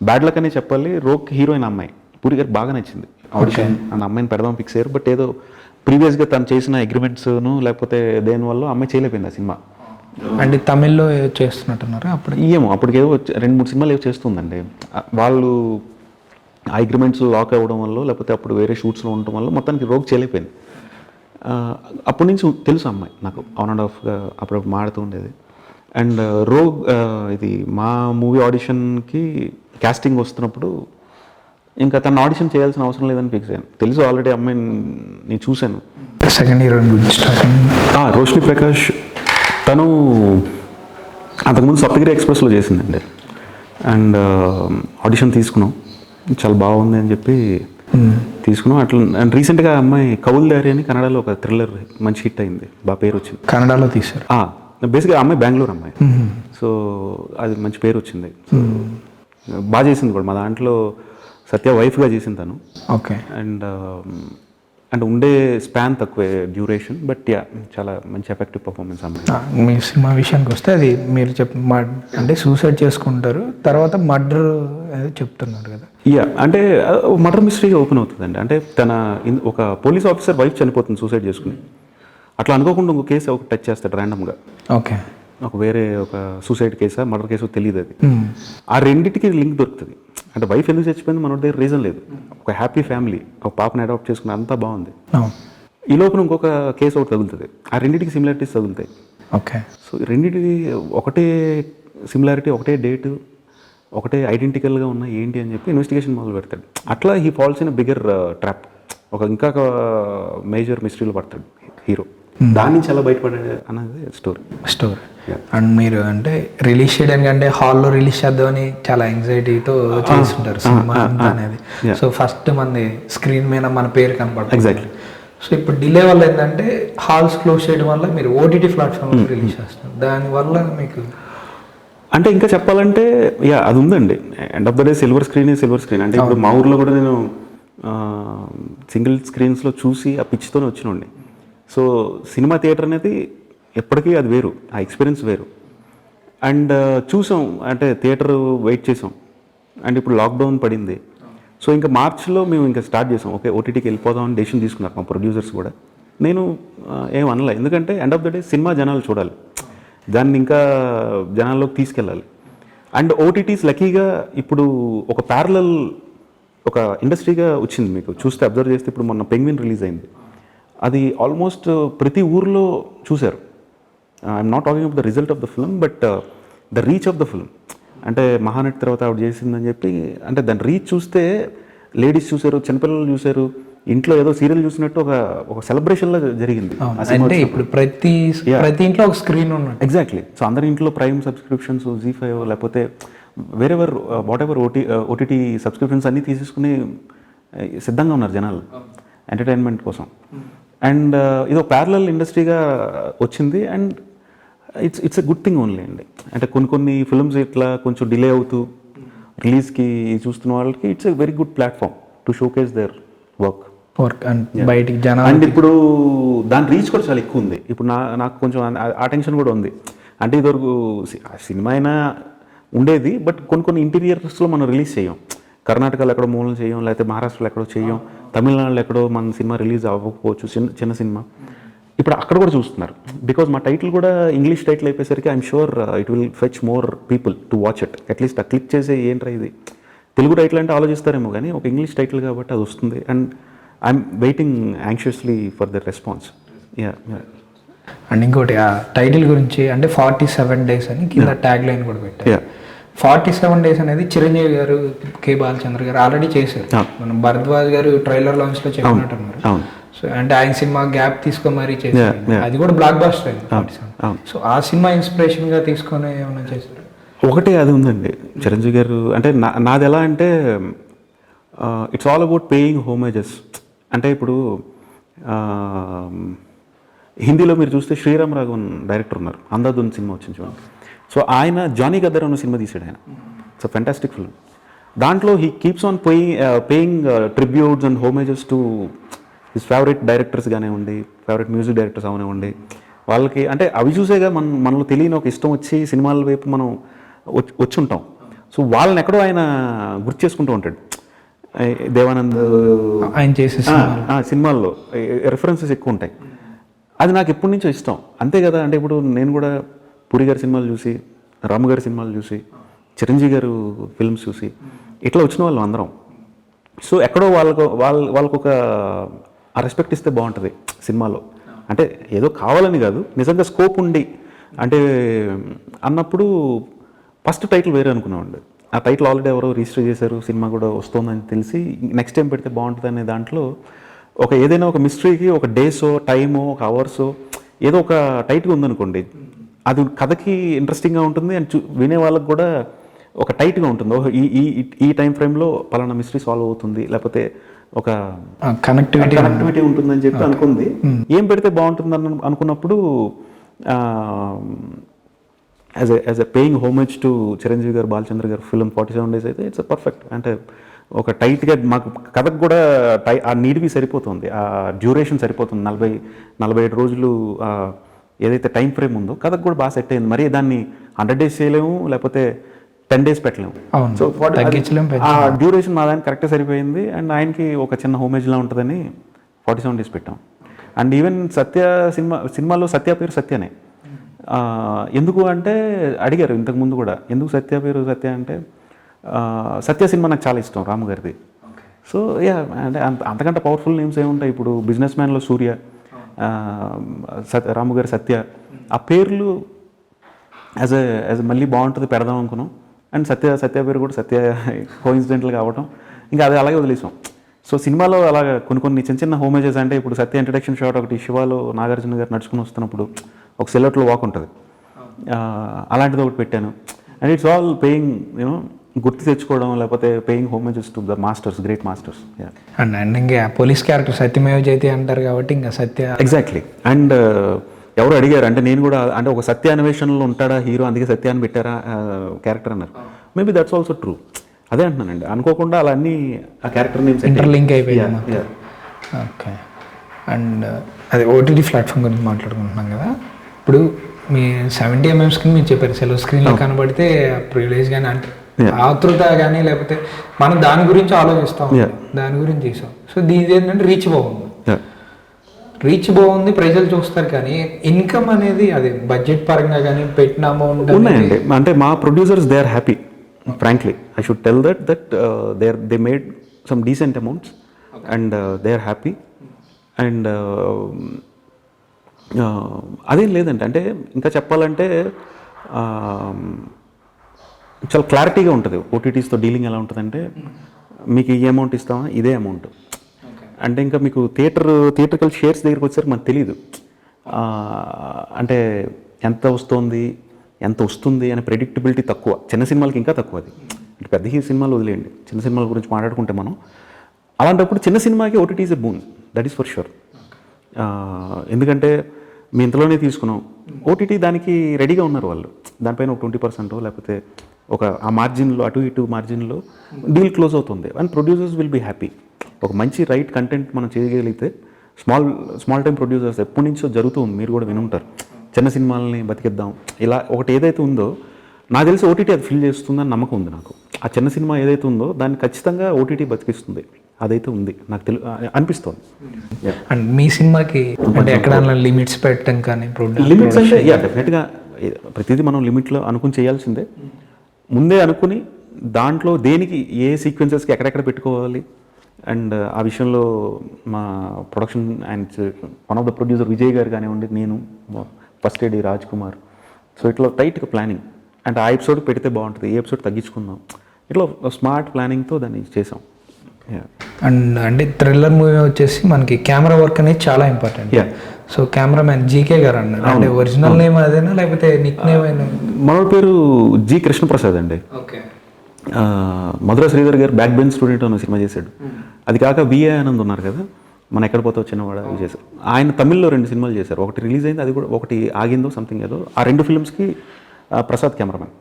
బ్యాడ్ లక్ అనే చెప్పాలి, రోగ్కి హీరోయిన్ అమ్మాయి పూరి గారికి బాగా నచ్చింది ఆడిషన్. అండ్ అమ్మాయిని పెడదాం ఫిక్స్ అయ్యారు. బట్ ఏదో ప్రీవియస్గా తను చేసిన అగ్రిమెంట్స్ను లేకపోతే దేనివల్ల అమ్మాయి చేయలేకపోయింది ఆ సినిమా. అంటే తమిళ్లో చేస్తున్నట్టున్నారు అప్పుడు, ఏమో అప్పటికేదో 2-3 సినిమాలు ఏవో చేస్తుందండి. వాళ్ళు ఆ అగ్రిమెంట్స్ లాక్ అవ్వడం వల్ల లేకపోతే అప్పుడు వేరే షూట్స్లో ఉండటం వల్ల మొత్తానికి రోగ్ చేయలేకపోయింది. అప్పటి నుంచి తెలుసు అమ్మాయి నాకు, ఆన్ అండ్ ఆఫ్గా అప్పుడప్పుడు మాడుతూ ఉండేది. అండ్ రోగ్ ఇది మా మూవీ ఆడిషన్కి కాస్టింగ్ వస్తున్నప్పుడు ఇంకా తను ఆడిషన్ చేయాల్సిన అవసరం లేదని ఫిక్స్ అయ్యాను. తెలుసు ఆల్రెడీ అమ్మాయిని నేను చూశాను. సెకండ్ హీరోయిన్ రోషిని ప్రకాష్, తను అంతకుముందు సప్తగిరి ఎక్స్ప్రెస్లో చేసిందండి. అండ్ ఆడిషన్ తీసుకున్నాం, చాలా బాగుంది అని చెప్పి తీసుకున్నాం అట్లా. అండ్ రీసెంట్గా అమ్మాయి కౌల్దారి అని కన్నడలో ఒక థ్రిల్లర్ మంచి హిట్ అయింది, బాగా పేరు వచ్చింది. కన్నడలో తీశారు. బేసిక్గా అమ్మాయి బెంగళూరు అమ్మాయి. సో అది మంచి పేరు వచ్చింది, బాగా చేసింది కూడా. మా దాంట్లో సత్య వైఫ్గా చేసింది తను. ఓకే. అండ్ ఉండే స్పాన్ తక్కువే డ్యూరేషన్, బట్ యా చాలా మంచి ఎఫెక్టివ్ పర్ఫార్మెన్స్ అమ్మాయి. మీ సినిమా విషయానికి వస్తే అది మీరు అంటే సూసైడ్ చేసుకుంటారు, తర్వాత మర్డర్ చెప్తున్నారు కదా. యా అంటే మర్డర్ మిస్టరీగా ఓపెన్ అవుతుందండి. అంటే ఒక పోలీస్ ఆఫీసర్ వైఫ్ చనిపోతుంది సూసైడ్ చేసుకుని, అట్లా అనుకోకుండా ఇంకో కేసు ఒక టచ్ చేస్తాడు ర్యాండమ్గా. ఓకే. వేరే ఒక సూసైడ్ కేసా మర్డర్ కేసో తెలియదు అది. ఆ రెండింటికి లింక్ దొరుకుతుంది. అంటే వైఫ్ ఎందుకు చచ్చిపోయింది మన దగ్గర రీజన్ లేదు, ఒక హ్యాపీ ఫ్యామిలీ, ఒక పాపని అడాప్ట్ చేసుకుని అంతా బాగుంది. ఈ లోపల ఇంకొక కేసు ఒకటి తగులుతుంది, ఆ రెండింటికి సిమిలారిటీస్ తగులుతాయి. ఓకే. సో రెండింటికి ఒకటే సిమిలారిటీ, ఒకటే డేటు, ఒకటే ఐడెంటికల్గా ఉన్న ఏంటి అని చెప్పి ఇన్వెస్టిగేషన్ మొదలు పెడతాడు. అట్లా he falls in bigger trap, ఇంకా మేజర్ మిస్టరీలో పడతాడు హీరో. దాని నుంచి ఎలా బయటపడాడు అన్నది స్టోరీ. అండ్ మీరు అంటే రిలీజ్ చేయడానికి అంటే హాల్లో రిలీజ్ చేద్దామని చాలా యాంగ్జైటీతో చేస్తుంటారు సినిమా అనేది. సో ఫస్ట్ మంది స్క్రీన్ మీద మన పేరు కనపడుతుంది. ఎగ్జాక్ట్లీ. సో ఇప్పుడు డిలే వల్ల ఏంటంటే హాల్స్ క్లోజ్ చేయడం వల్ల మీరు ఓటీటీ ప్లాట్ఫామ్లో రిలీజ్ చేస్తారు, దానివల్ల మీకు అంటే ఇంకా చెప్పాలంటే అది ఉందండి. End of the day silver screen. అంటే ఇప్పుడు మా ఊర్లో కూడా నేను సింగిల్ స్క్రీన్స్లో చూసి ఆ పిచ్చితోనే వచ్చినండి. సో సినిమా థియేటర్ అనేది ఎప్పటికీ అది వేరు, ఆ ఎక్స్పీరియన్స్ వేరు. అండ్ చూసాం, అంటే థియేటర్ వెయిట్ చేసాం. అండ్ ఇప్పుడు లాక్డౌన్ పడింది, సో ఇంకా మార్చ్లో మేము ఇంకా స్టార్ట్ చేసాం. ఓకే, ఓటీటీకి వెళ్ళిపోదామని డెసిషన్ తీసుకున్నారు మా ప్రొడ్యూసర్స్ కూడా. నేను ఏం అనలే, ఎందుకంటే end of the day cinema జనాలు చూడాలి, దాన్ని ఇంకా జనాల్లోకి తీసుకెళ్ళాలి. అండ్ ఓటీటీస్ లక్కీగా ఇప్పుడు ఒక ప్యారలల్ ఒక ఇండస్ట్రీగా వచ్చింది. మీకు చూస్తే అబ్జర్వ్ చేస్తే ఇప్పుడు మొన్న పెంగ్విన్ రిలీజ్ అయింది, అది ఆల్మోస్ట్ ప్రతి ఊర్లో చూశారు. I'm not talking about the result of the film, but the reach of the film. అంటే మహానటి తర్వాత ఆవిడ చేసిందని చెప్పి, అంటే దాని రీచ్ చూస్తే లేడీస్ చూశారు, చిన్నపిల్లలు చూశారు, ఇంట్లో ఏదో సీరియల్ చూసినట్టు ఒక సెలబ్రేషన్లో జరిగింది. అంటే ఇప్పుడు ప్రతి ఇంట్లో ఒక స్క్రీన్ ఉన్నట్టు. ఎగ్జాక్ట్లీ. సో అందరి ఇంట్లో ప్రైమ్ సబ్స్క్రిప్షన్స్, ZEE5 లేకపోతే wherever what ever OTT subscriptions అన్నీ తీసేసుకుని సిద్ధంగా ఉన్నారు జనాలు ఎంటర్టైన్మెంట్ కోసం. అండ్ ఇది ఒక ప్యారలల్ ఇండస్ట్రీగా వచ్చింది. And it's a good thing only అండి. అంటే కొన్ని ఫిల్మ్స్ ఇట్లా కొంచెం డిలే అవుతూ రిలీజ్కి చూస్తున్న వాళ్ళకి it's a very good platform to showcase their work. And బయటికి జనాలు. అండ్ ఇప్పుడు దాని రీచ్ కూడా చాలా ఎక్కువ ఉంది. ఇప్పుడు నాకు కొంచెం ఆ టెన్షన్ కూడా ఉంది. అంటే ఇదివరకు సినిమా అయినా ఉండేది, బట్ కొన్ని ఇంటీరియర్స్లో మనం రిలీజ్ చేయం. కర్ణాటకలో ఎక్కడో మూలం చేయం, లేకపోతే మహారాష్ట్రలో ఎక్కడో చేయం, తమిళనాడులో ఎక్కడో మన సినిమా రిలీజ్ అవ్వకపోవచ్చు, చిన్న సినిమా. ఇప్పుడు అక్కడ కూడా చూస్తున్నారు, బికాజ్ మా టైటిల్ కూడా ఇంగ్లీష్ టైటిల్ అయిపోయేసరికి I'm sure it will fetch more people to watch it. At least ఆ క్లిక్ చేసే ఏంట్రా ఇది తెలుగు టైటిల్ అంటే ఆలోచిస్తారేమో, కానీ ఒక ఇంగ్లీష్ టైటిల్ కాబట్టి అది వస్తుంది. And I'm waiting anxiously for the response. And ఇంకోటి ఆ టైటిల్ గురించి, అంటే 47 days అని కింద ట్యాగ్ లైన్ కూడా పెట్టారు. 47 days అనేది చిరంజీవి గారు, కే బాలచంద్ర గారు ఆల్రెడీ చేశారు. మనం భరద్వాజ్ గారు ట్రైలర్ లాంచ్లో చెప్పినట్టున్నారు. సో అంటే ఆయన సినిమా గ్యాప్ తీసుకొని మరీ చేశారు, అది కూడా బ్లాక్ బాస్టర్ అయింది. సో ఆ సినిమా ఇన్స్పిరేషన్గా తీసుకొని ఏమైనా చేశారు? ఒకటే అది ఉందండి చిరంజీవి గారు. అంటే నాది ఎలా అంటే ఇట్స్ ఆల్ అబౌట్ పేయింగ్ హోమేజెస్. అంటే ఇప్పుడు హిందీలో మీరు చూస్తే శ్రీరామ్ రాఘవన్ డైరెక్టర్ ఉన్నారు, అంధాధున్ సినిమా వచ్చింది చూడండి. సో ఆయన జానీ గద్దర్ అనే సినిమా తీసాడు ఆయన. It's a fantastic film. దాంట్లో he keeps on paying tributes and homages to his favourite directors కానివ్వండి, ఫేవరెట్ మ్యూజిక్ డైరెక్టర్స్ అవనివ్వండి. వాళ్ళకి అంటే అవి చూసేగా మనలో తెలియని ఒక ఇష్టం వచ్చి సినిమాల వైపు మనం వచ్చి ఉంటాం. సో వాళ్ళని ఎక్కడో ఆయన గుర్తు చేసుకుంటూ ఉంటాడు. దేవానంద్ ఆయన చేసే సినిమాల్లో రెఫరెన్సెస్ ఎక్కువ ఉంటాయి. అది నాకు ఎప్పటి నుంచో ఇష్టం, అంతే కదా. అంటే ఇప్పుడు నేను కూడా పూరి గారి సినిమాలు చూసి, రాము గారి సినిమాలు చూసి, చిరంజీవి గారు ఫిల్మ్స్ చూసి ఇట్లా వచ్చిన వాళ్ళు అందరం. సో ఎక్కడో వాళ్ళకు ఒక ఆ రెస్పెక్ట్ ఇస్తే బాగుంటుంది సినిమాలో. అంటే ఏదో కావాలని కాదు, నిజంగా స్కోప్ ఉండి అంటే అన్నప్పుడు ఫస్ట్ టైటిల్ వేరే అనుకున్నామండి. ఆ టైటిల్ ఆల్రెడీ ఎవరో రిజిస్టర్ చేశారు, సినిమా కూడా వస్తుందని తెలిసి నెక్స్ట్ టైం పెడితే బాగుంటుంది అనే దాంట్లో ఏదైనా ఒక మిస్టరీకి ఒక డేసో టైమో ఒక అవర్సో ఏదో ఒక టైట్గా ఉందనుకోండి, అది కథకి ఇంట్రెస్టింగ్గా ఉంటుంది. అండ్ వినే వాళ్ళకి కూడా ఒక టైట్గా ఉంటుంది. ఈ టైం ఫ్రేమ్లో పలానా మిస్టరీ సాల్వ్ అవుతుంది, లేకపోతే ఒక కనెక్టివిటీ ఉంటుందని చెప్పి అనుకుంది. ఏం పెడితే బాగుంటుంది అనుకున్నప్పుడు as a paying homage to Chiranjeevi గారు, బాలచంద్ర గారు ఫిల్మ్ 47 Days అయితే ఇట్స్ పర్ఫెక్ట్. అంటే ఒక టైట్గా మాకు కథకు కూడా ఆ నీడ్కి సరిపోతుంది, ఆ డ్యూరేషన్ సరిపోతుంది. 40-47 రోజులు ఏదైతే టైం ఫ్రేమ్ ఉందో కథకు కూడా బాగా సెట్ అయింది. మరి దాన్ని 100 days చేయలేము, లేకపోతే 10 days పెట్టలేము. సో ఆ డ్యూరేషన్ మా దానికి కరెక్ట్గా సరిపోయింది. అండ్ ఆయనకి ఒక చిన్న హోమేజ్లా ఉంటుందని 47 Days పెట్టాం. అండ్ ఈవెన్ సత్య సినిమాలో సత్య పేరు సత్యనే. ఎందుకు అంటే అడిగారు ఇంతకుముందు కూడా, ఎందుకు సత్య పేరు సత్య అంటే సత్య సినిమా నాకు చాలా ఇష్టం, రాము గారిది. సో అంటే అంతకంటే పవర్ఫుల్ నేమ్స్ ఏముంటాయి. ఇప్పుడు బిజినెస్ మ్యాన్లో సూర్య, రాము గారి సత్య, ఆ పేర్లు యాజ్ ఎ మళ్ళీ బాగుంటుంది పెడదాం అనుకున్నాం. అండ్ సత్య పేరు కూడా సత్య కోఇన్సిడెంటల్గా అవ్వటం, ఇంకా అది అలాగే వదిలేసాం. సో సినిమాలో అలాగా కొన్ని చిన్న హోమేజెస్, అంటే ఇప్పుడు సత్య ఇంట్రడక్షన్ షాట్ ఒకటి శివాలో నాగార్జున గారు నడుచుకుని వస్తున్నప్పుడు ఒక సెల్లోట్లో వాక్ ఉంటుంది, అలాంటిది ఒకటి పెట్టాను. అండ్ ఇట్స్ ఆల్ పేయింగ్ గుర్తు తెచ్చుకోవడం, లేకపోతే paying homages to the masters, great masters. And ఇంకా పోలీస్ క్యారెక్టర్ సత్యమేవ జయతే అంటారు కాబట్టి ఇంకా సత్య ఎగ్జాక్ట్లీ. అండ్ ఎవరు అడిగారు అంటే నేను కూడా అంటే ఒక సత్య అన్వేషణలో ఉంటాడా హీరో, అందుకే సత్య అని పెట్టారా క్యారెక్టర్ అన్నారు. Maybe that's also true. అదే అంటున్నానండి, అనుకోకుండా అలా అన్ని ఆ క్యారెక్టర్ నేమ్స్ ఇంటర్లింక్ అయిపోయింది. ఓకే. అండ్ అదే ఓటీటీ ప్లాట్ఫామ్ గురించి మాట్లాడుకుంటున్నాం కదా, ఇప్పుడు మీ 70 mm స్క్రీన్ మీరు చెప్పారు, సెలవు స్క్రీన్లో కనబడితే ప్రివిలేజ్ కానీ అంటే ఆతృత కానీ, లేకపోతే మనం దాని గురించి ఆలోచిస్తాం, దాని గురించి చేసాం. సో దీని ఏంటంటే రీచ్ బాగుంది, ప్రజలు చూస్తారు. కానీ ఇన్కమ్ అనేది అది బడ్జెట్ పరంగా కానీ పెట్టిన అమౌంట్ ఉన్నాయండి. అంటే మా producers they are happy, frankly I should tell that they made some decent amounts, and they are happy. And అదేం లేదంటే, అంటే ఇంకా చెప్పాలంటే చాలా క్లారిటీగా ఉంటుంది ఓటీటీస్తో డీలింగ్. ఎలా ఉంటుందంటే మీకు ఈ అమౌంట్ ఇస్తామా, ఇదే అమౌంట్ అంటే ఇంకా మీకు థియేటర్కల్ షేర్స్ దగ్గరికి వచ్చేసరికి మనకు తెలియదు. అంటే ఎంత వస్తుంది అనే ప్రెడిక్టబిలిటీ తక్కువ. చిన్న సినిమాలకి ఇంకా తక్కువ అది. అంటే పెద్ద సినిమాలు వదిలేయండి, చిన్న సినిమాల గురించి మాట్లాడుకుంటే మనం, అలాంటప్పుడు చిన్న సినిమాకి OTT is a boon, that is for sure. ఎందుకంటే మీ ఇంతలోనే తీసుకున్నాం, ఓటీటీ దానికి రెడీగా ఉన్నారు వాళ్ళు. దానిపైన ఒక 20% లేకపోతే ఒక ఆ మార్జిన్లో అటు ఇటు మార్జిన్లో డీల్ క్లోజ్ అవుతుంది. And producers will be happy. ఒక మంచి రైట్ కంటెంట్ మనం చేయగలిగితే స్మాల్ టైం ప్రొడ్యూసర్స్ ఎప్పటి నుంచో జరుగుతుంది, మీరు కూడా వినుంటారు, చిన్న సినిమాలని బతికిద్దాం ఇలా ఒకటి ఏదైతే ఉందో, నాకు తెలిసి ఓటీటీ అది ఫిల్ చేస్తుందని నమ్మకం ఉంది నాకు. ఆ చిన్న సినిమా ఏదైతే ఉందో దాన్ని ఖచ్చితంగా ఓటీటీ బతికిస్తుంది, అదైతే ఉంది నాకు అనిపిస్తుంది. అండ్ మీ సినిమాకి అంటే ఎక్కడైనా లిమిట్స్ పెట్టడం కానీ, లిమిట్స్ అంటే డెఫినెట్గా ప్రతిదీ మనం లిమిట్లో అనుకుని చేయాల్సిందే. ముందే అనుకుని దాంట్లో దేనికి ఏ సీక్వెన్సెస్కి ఎక్కడెక్కడ పెట్టుకోవాలి. అండ్ ఆ విషయంలో మా production and one of the producer Vijay గారు కానివ్వండి, నేను first AD Raj Kumar, so ఇట్లా టైట్గా ప్లానింగ్. అంటే ఆ ఎపిసోడ్ పెడితే బాగుంటుంది, ఏ ఎపిసోడ్ తగ్గించుకుందాం, ఇట్లా స్మార్ట్ ప్లానింగ్తో దాన్ని చేసాం. అండ్ అంటే థ్రిల్లర్ మూవీ వచ్చేసి మనకి కెమెరా వర్క్ అనేది చాలా ఇంపార్టెంట్. సో కెమెరామ్యాన్ జీకే గారు అన్నారు, అంటే ఒరిజినల్ నేమ్ అదేనా లేకపోతే నిక్ నేమ్ అయినా? మన పేరు జి కృష్ణప్రసాద్ అండి. మధుర శ్రీధర్ గారు బ్యాక్ బెంచ్ స్టూడెంట్ అన్న సినిమా చేశాడు. అది కాక విఏ ఆనంద్ ఉన్నారు కదా, మన ఎక్కడ పోతే చిన్నవాడ అవి చేశారు. ఆయన తమిళ్లో 2 సినిమాలు చేశారు, ఒకటి రిలీజ్ అయింది, అది కూడా ఒకటి ఆగిందో సంథింగ్ ఏదో. ఆ 2 ఫిల్మ్స్కి ప్రసాద్ కెమెరామెన్.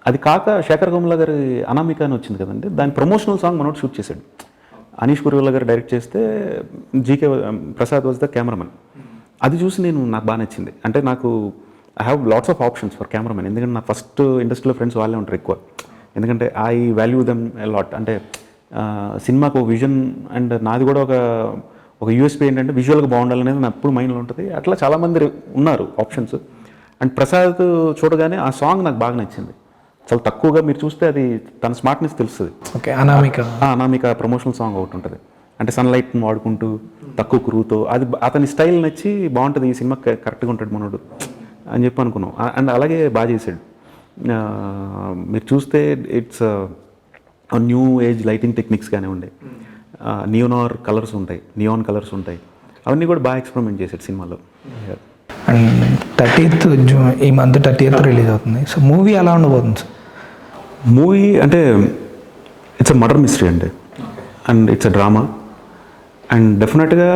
అది కాక శేఖర్ కమల గారి అనామిక అని వచ్చింది కదండి, దాని ప్రమోషనల్ సాంగ్ మనోడు షూట్ చేశాడు. అనీష్ పురివల్ల గారు డైరెక్ట్ చేస్తే GK Prasad was the cameraman. అది చూసి నాకు బాగా నచ్చింది. అంటే నాకు I have lots of options for cameraman. ఎందుకంటే నా ఫస్ట్ ఇండస్ట్రీలో ఫ్రెండ్స్ వాళ్ళే ఉంటారు ఎక్కువ. ఎందుకంటే I value them a lot. అంటే సినిమాకు ఒక విజన్, అండ్ నాది కూడా ఒక యూఎస్పీ ఏంటంటే విజువల్గా బాగుండాలనేది నా ఎప్పుడు మైండ్లో ఉంటుంది. అట్లా చాలామంది ఉన్నారు ఆప్షన్స్. అండ్ ప్రసాద్ చూడగానే ఆ సాంగ్ నాకు బాగా నచ్చింది. చాలా తక్కువగా మీరు చూస్తే అది తన స్మార్ట్నెస్ తెలుస్తుంది. ఓకే, అనామిక ప్రమోషనల్ సాంగ్ ఒకటి ఉంటుంది, అంటే సన్లైట్ని వాడుకుంటూ తక్కువ క్రూతో, అది అతని స్టైల్ నచ్చి బాగుంటుంది, ఈ సినిమా కరెక్ట్గా ఉంటాడు మనోడు అని చెప్పి అనుకున్నాం. అండ్ అలాగే బాగా చేశాడు. మీరు చూస్తే it's new age lighting techniques కానివ్వండి, నియోన్ కలర్స్ ఉంటాయి, అవన్నీ కూడా బాగా ఎక్స్పెరిమెంట్ చేశాడు సినిమాలో. అండ్ 30th జూన్ ఈ మంత్ 30th రిలీజ్ అవుతుంది. సో మూవీ ఎలా ఉండబోతుంది సార్? మూవీ అంటే ఇట్స్ అ మర్డర్ మిస్టరీ అండి. And it's a drama and డెఫినెట్గా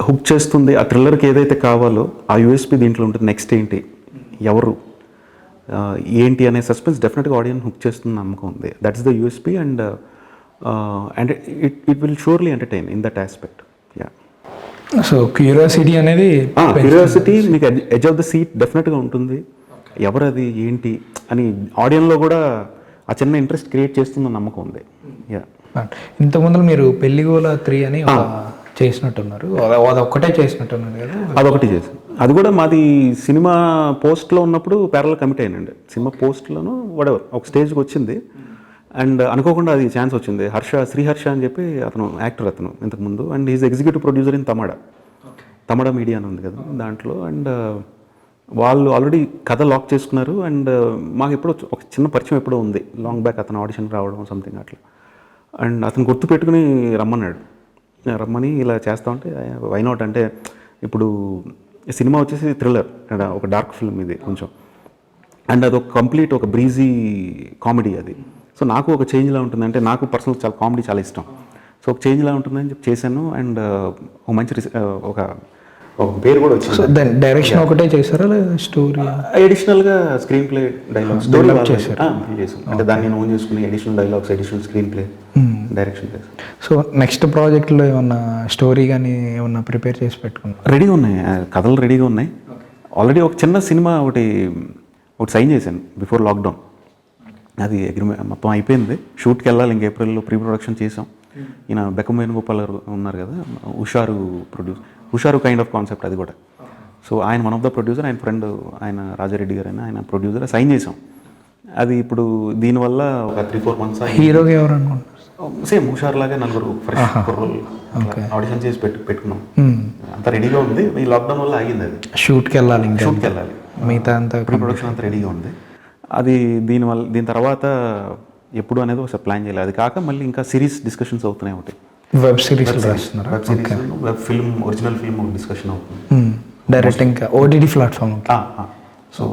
హుక్ చేస్తుంది. ఆ థ్రిల్లర్కి ఏదైతే కావాలో ఆ యూఎస్పీ దీంట్లో ఉంటుంది. నెక్స్ట్ ఏంటి, ఎవరు, ఏంటి అనే సస్పెన్స్ డెఫినెట్గా ఆడియన్స్ హుక్ చేస్తుంది నమ్మకం ఉంది. That is the USP and it will surely entertain in that aspect. Yeah, so curiosity అనేది క్యూరియాసిటీ మీకు ఎడ్జ్ ఆఫ్ ద సీట్ డెఫినెట్గా ఉంటుంది. ఎవరు అది ఏంటి అని ఆడియన్లో కూడా ఆ చిన్న ఇంట్రెస్ట్ క్రియేట్ చేస్తుందని నమ్మకం ఉంది. యా, ఇంతకుముందు మీరు పెళ్లిగోల 3 అని చేసినట్టున్నారు, అది ఒక్కటే చేసినట్టున్నారు కదా? అదొకటి చేసి, అది కూడా మాది సినిమా పోస్ట్లో ఉన్నప్పుడు ప్యారల్ కమిట్ అయినండి. సినిమా పోస్ట్లోనూ వడెవర్ ఒక స్టేజ్కి వచ్చింది అండ్ అనుకోకుండా అది ఛాన్స్ వచ్చింది. శ్రీహర్ష అని చెప్పి అతను యాక్టర్, అతను ఇంతకుముందు, and is executive producer in Tamada media అని ఉంది కదా దాంట్లో. అండ్ వాళ్ళు ఆల్రెడీ కథ లాక్ చేసుకున్నారు అండ్ మాకు ఎప్పుడో ఒక చిన్న పరిచయం ఎప్పుడో ఉంది లాంగ్ బ్యాక్, అతను ఆడిషన్కి రావడం సంథింగ్ అట్లా. అండ్ అతను గుర్తు పెట్టుకుని రమ్మని ఇలా చేస్తా ఉంటే వై నాట్ అంటే, ఇప్పుడు సినిమా వచ్చేసి థ్రిల్లర్, ఒక డార్క్ ఫిల్మ్ ఇది కొంచెం, అండ్ అది ఒక కంప్లీట్ ఒక బ్రీజీ కామెడీ అది. సో నాకు ఒక చేంజ్లా ఉంటుంది, అంటే నాకు పర్సనల్ చాలా కామెడీ చాలా ఇష్టం. సో ఒక చేంజ్లా ఉంటుందని చెప్పి చేశాను అండ్ ఒక మంచి ఒక పేరు కూడా వచ్చింది. దాని డైరెక్షన్ ఒకటే చేశారా లేదా స్టోరీ అడిషనల్గా స్క్రీన్ ప్లే డైలాగ్స్ చేశాను. అంటే దాన్ని నేను ఓన్ చేసుకుని additional dialogues, additional screen play, direction చేశాను. సో నెక్స్ట్ ప్రాజెక్ట్లో ఏమన్నా స్టోరీ కానీ ఏమన్నా ప్రిపేర్ చేసి పెట్టుకున్నాను? రెడీగా ఉన్నాయి, కథలు రెడీగా ఉన్నాయి. ఆల్రెడీ ఒక చిన్న సినిమా ఒకటి సైన్ చేశాను బిఫోర్ లాక్డౌన్. అది అగ్రిమెంట్ మొత్తం అయిపోయింది, షూట్కి వెళ్ళాలి. ఇంక ఏప్రిల్లో ప్రీ ప్రొడక్షన్ చేసాం. ఈయన బెక్కం వేణుగోపాల్ గారు ఉన్నారు కదా, హుషారు కైండ్ ఆఫ్ కాన్సెప్ట్ అది కూడా. సో ఆయన వన్ ఆఫ్ ద ప్రొడ్యూసర్, ఆయన ఫ్రెండ్ ఆయన రాజారెడ్డి గారు అయినా ఆయన ప్రొడ్యూసర్, సైన్ చేసాం. అది ఇప్పుడు దీనివల్ల ఒక 3-4 months హీరోగా ఎవరు అనుకుంటున్నారు? సేమ్ హుషార్ లాగా 4 ఫ్రెష్ కుర్రోళ్ళు ఆడిషన్ చేసి పెట్టుకున్నాం. అంత రెడీగా ఉంది. ఈ లాక్డౌన్ వల్ల ఆగింది. అది షూట్కి వెళ్ళాలి, మిగతా అంతా ప్రీ ప్రొడక్షన్ అంతా రెడీగా ఉంది. అది దీని తర్వాత ఎప్పుడు అనేది ఒకసారి ప్లాన్ చేయాలి. అది కాక మళ్ళీ ఇంకా సిరీస్ డిస్కషన్స్ అవుతున్నాయి. ఒకటి web series, web film, original film discussion అవుతుంది డైరెక్ట్ ఇంకా ఓటీటీ ప్లాట్ఫామ్. సో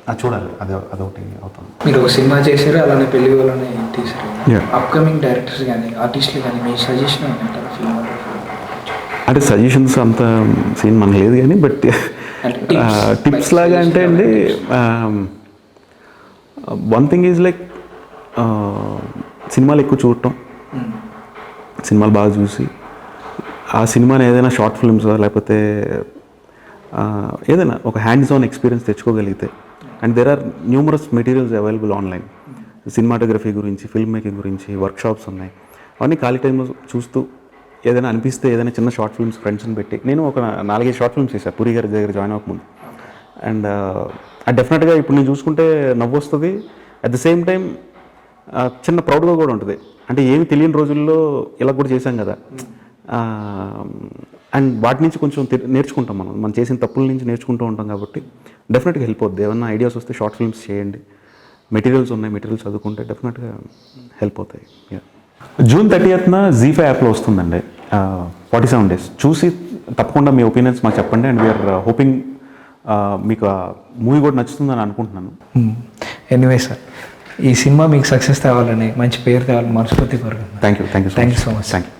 అది చూడాలి, అదొకటి అవుతుంది. మీరు ఒక సినిమా చేశారు, అలానే పెళ్లి వాళ్ళని తీసారు. అప్కమింగ్ డైరెక్టర్స్ కానీ ఆర్టిస్టులు కానీ మీ సజెషన్ ఏంటంటారు ఫిల్మ్? అంటే సజెషన్స్ అంత సీన్ మనకు లేదు కానీ, బట్ టిప్స్ లాగా అంటే అండి, వన్ థింగ్ ఈజ్ లైక్ సినిమాలు ఎక్కువ చూడటం, సినిమాలు బాగా చూసి ఆ సినిమాని ఏదైనా షార్ట్ ఫిల్మ్స్ లేకపోతే ఏదైనా ఒక హ్యాండ్స్ ఆన్ ఎక్స్పీరియన్స్ తెచ్చుకోగలిగితే, and there are numerous materials available online, cinematography గురించి, ఫిల్మ్ మేకింగ్ గురించి వర్క్షాప్స్ ఉన్నాయి. అవన్నీ ఖాళీ టైంలో చూస్తూ ఏదైనా అనిపిస్తే ఏదైనా చిన్న షార్ట్ ఫిల్మ్స్ ఫ్రెండ్స్ని పెట్టి, నేను ఒక 4-5 షార్ట్ ఫిల్మ్స్ చేశాను పూరి గారి దగ్గర జాయిన్ అవ్వకముందు. అండ్ డెఫినెట్గా ఇప్పుడు నేను చూసుకుంటే నవ్వు వస్తుంది, అట్ ద సేమ్ టైం చిన్న ప్రౌడ్గా కూడా ఉంటుంది. అంటే ఏమి తెలియని రోజుల్లో ఇలా కూడా చేశాం కదా, అండ్ వాటి నుంచి కొంచెం నేర్చుకుంటాం. మనం చేసిన తప్పుల నుంచి నేర్చుకుంటూ ఉంటాం కాబట్టి డెఫినెట్గా హెల్ప్ అవుతుంది. ఏమన్నా ఐడియాస్ వస్తే షార్ట్ ఫిల్మ్స్ చేయండి, మెటీరియల్స్ ఉన్నాయి, మెటీరియల్స్ చదువుకుంటే డెఫినెట్గా హెల్ప్ అవుతాయి. June 30th ZEE5 యాప్లో వస్తుందండి, 47 days. చూసి తప్పకుండా మీ ఒపీనియన్స్ మాకు చెప్పండి. అండ్ వీఆర్ హోపింగ్ మీకు ఆ మూవీ కూడా నచ్చుతుందని అనుకుంటున్నాను. ఎనీవే సార్, ఈ సినిమా మీకు సక్సెస్ తేవాలని, మంచి పేరు తేవాలని మనస్ఫూర్తి కోరుకుంటున్నాను. Thank you so much. Thank you.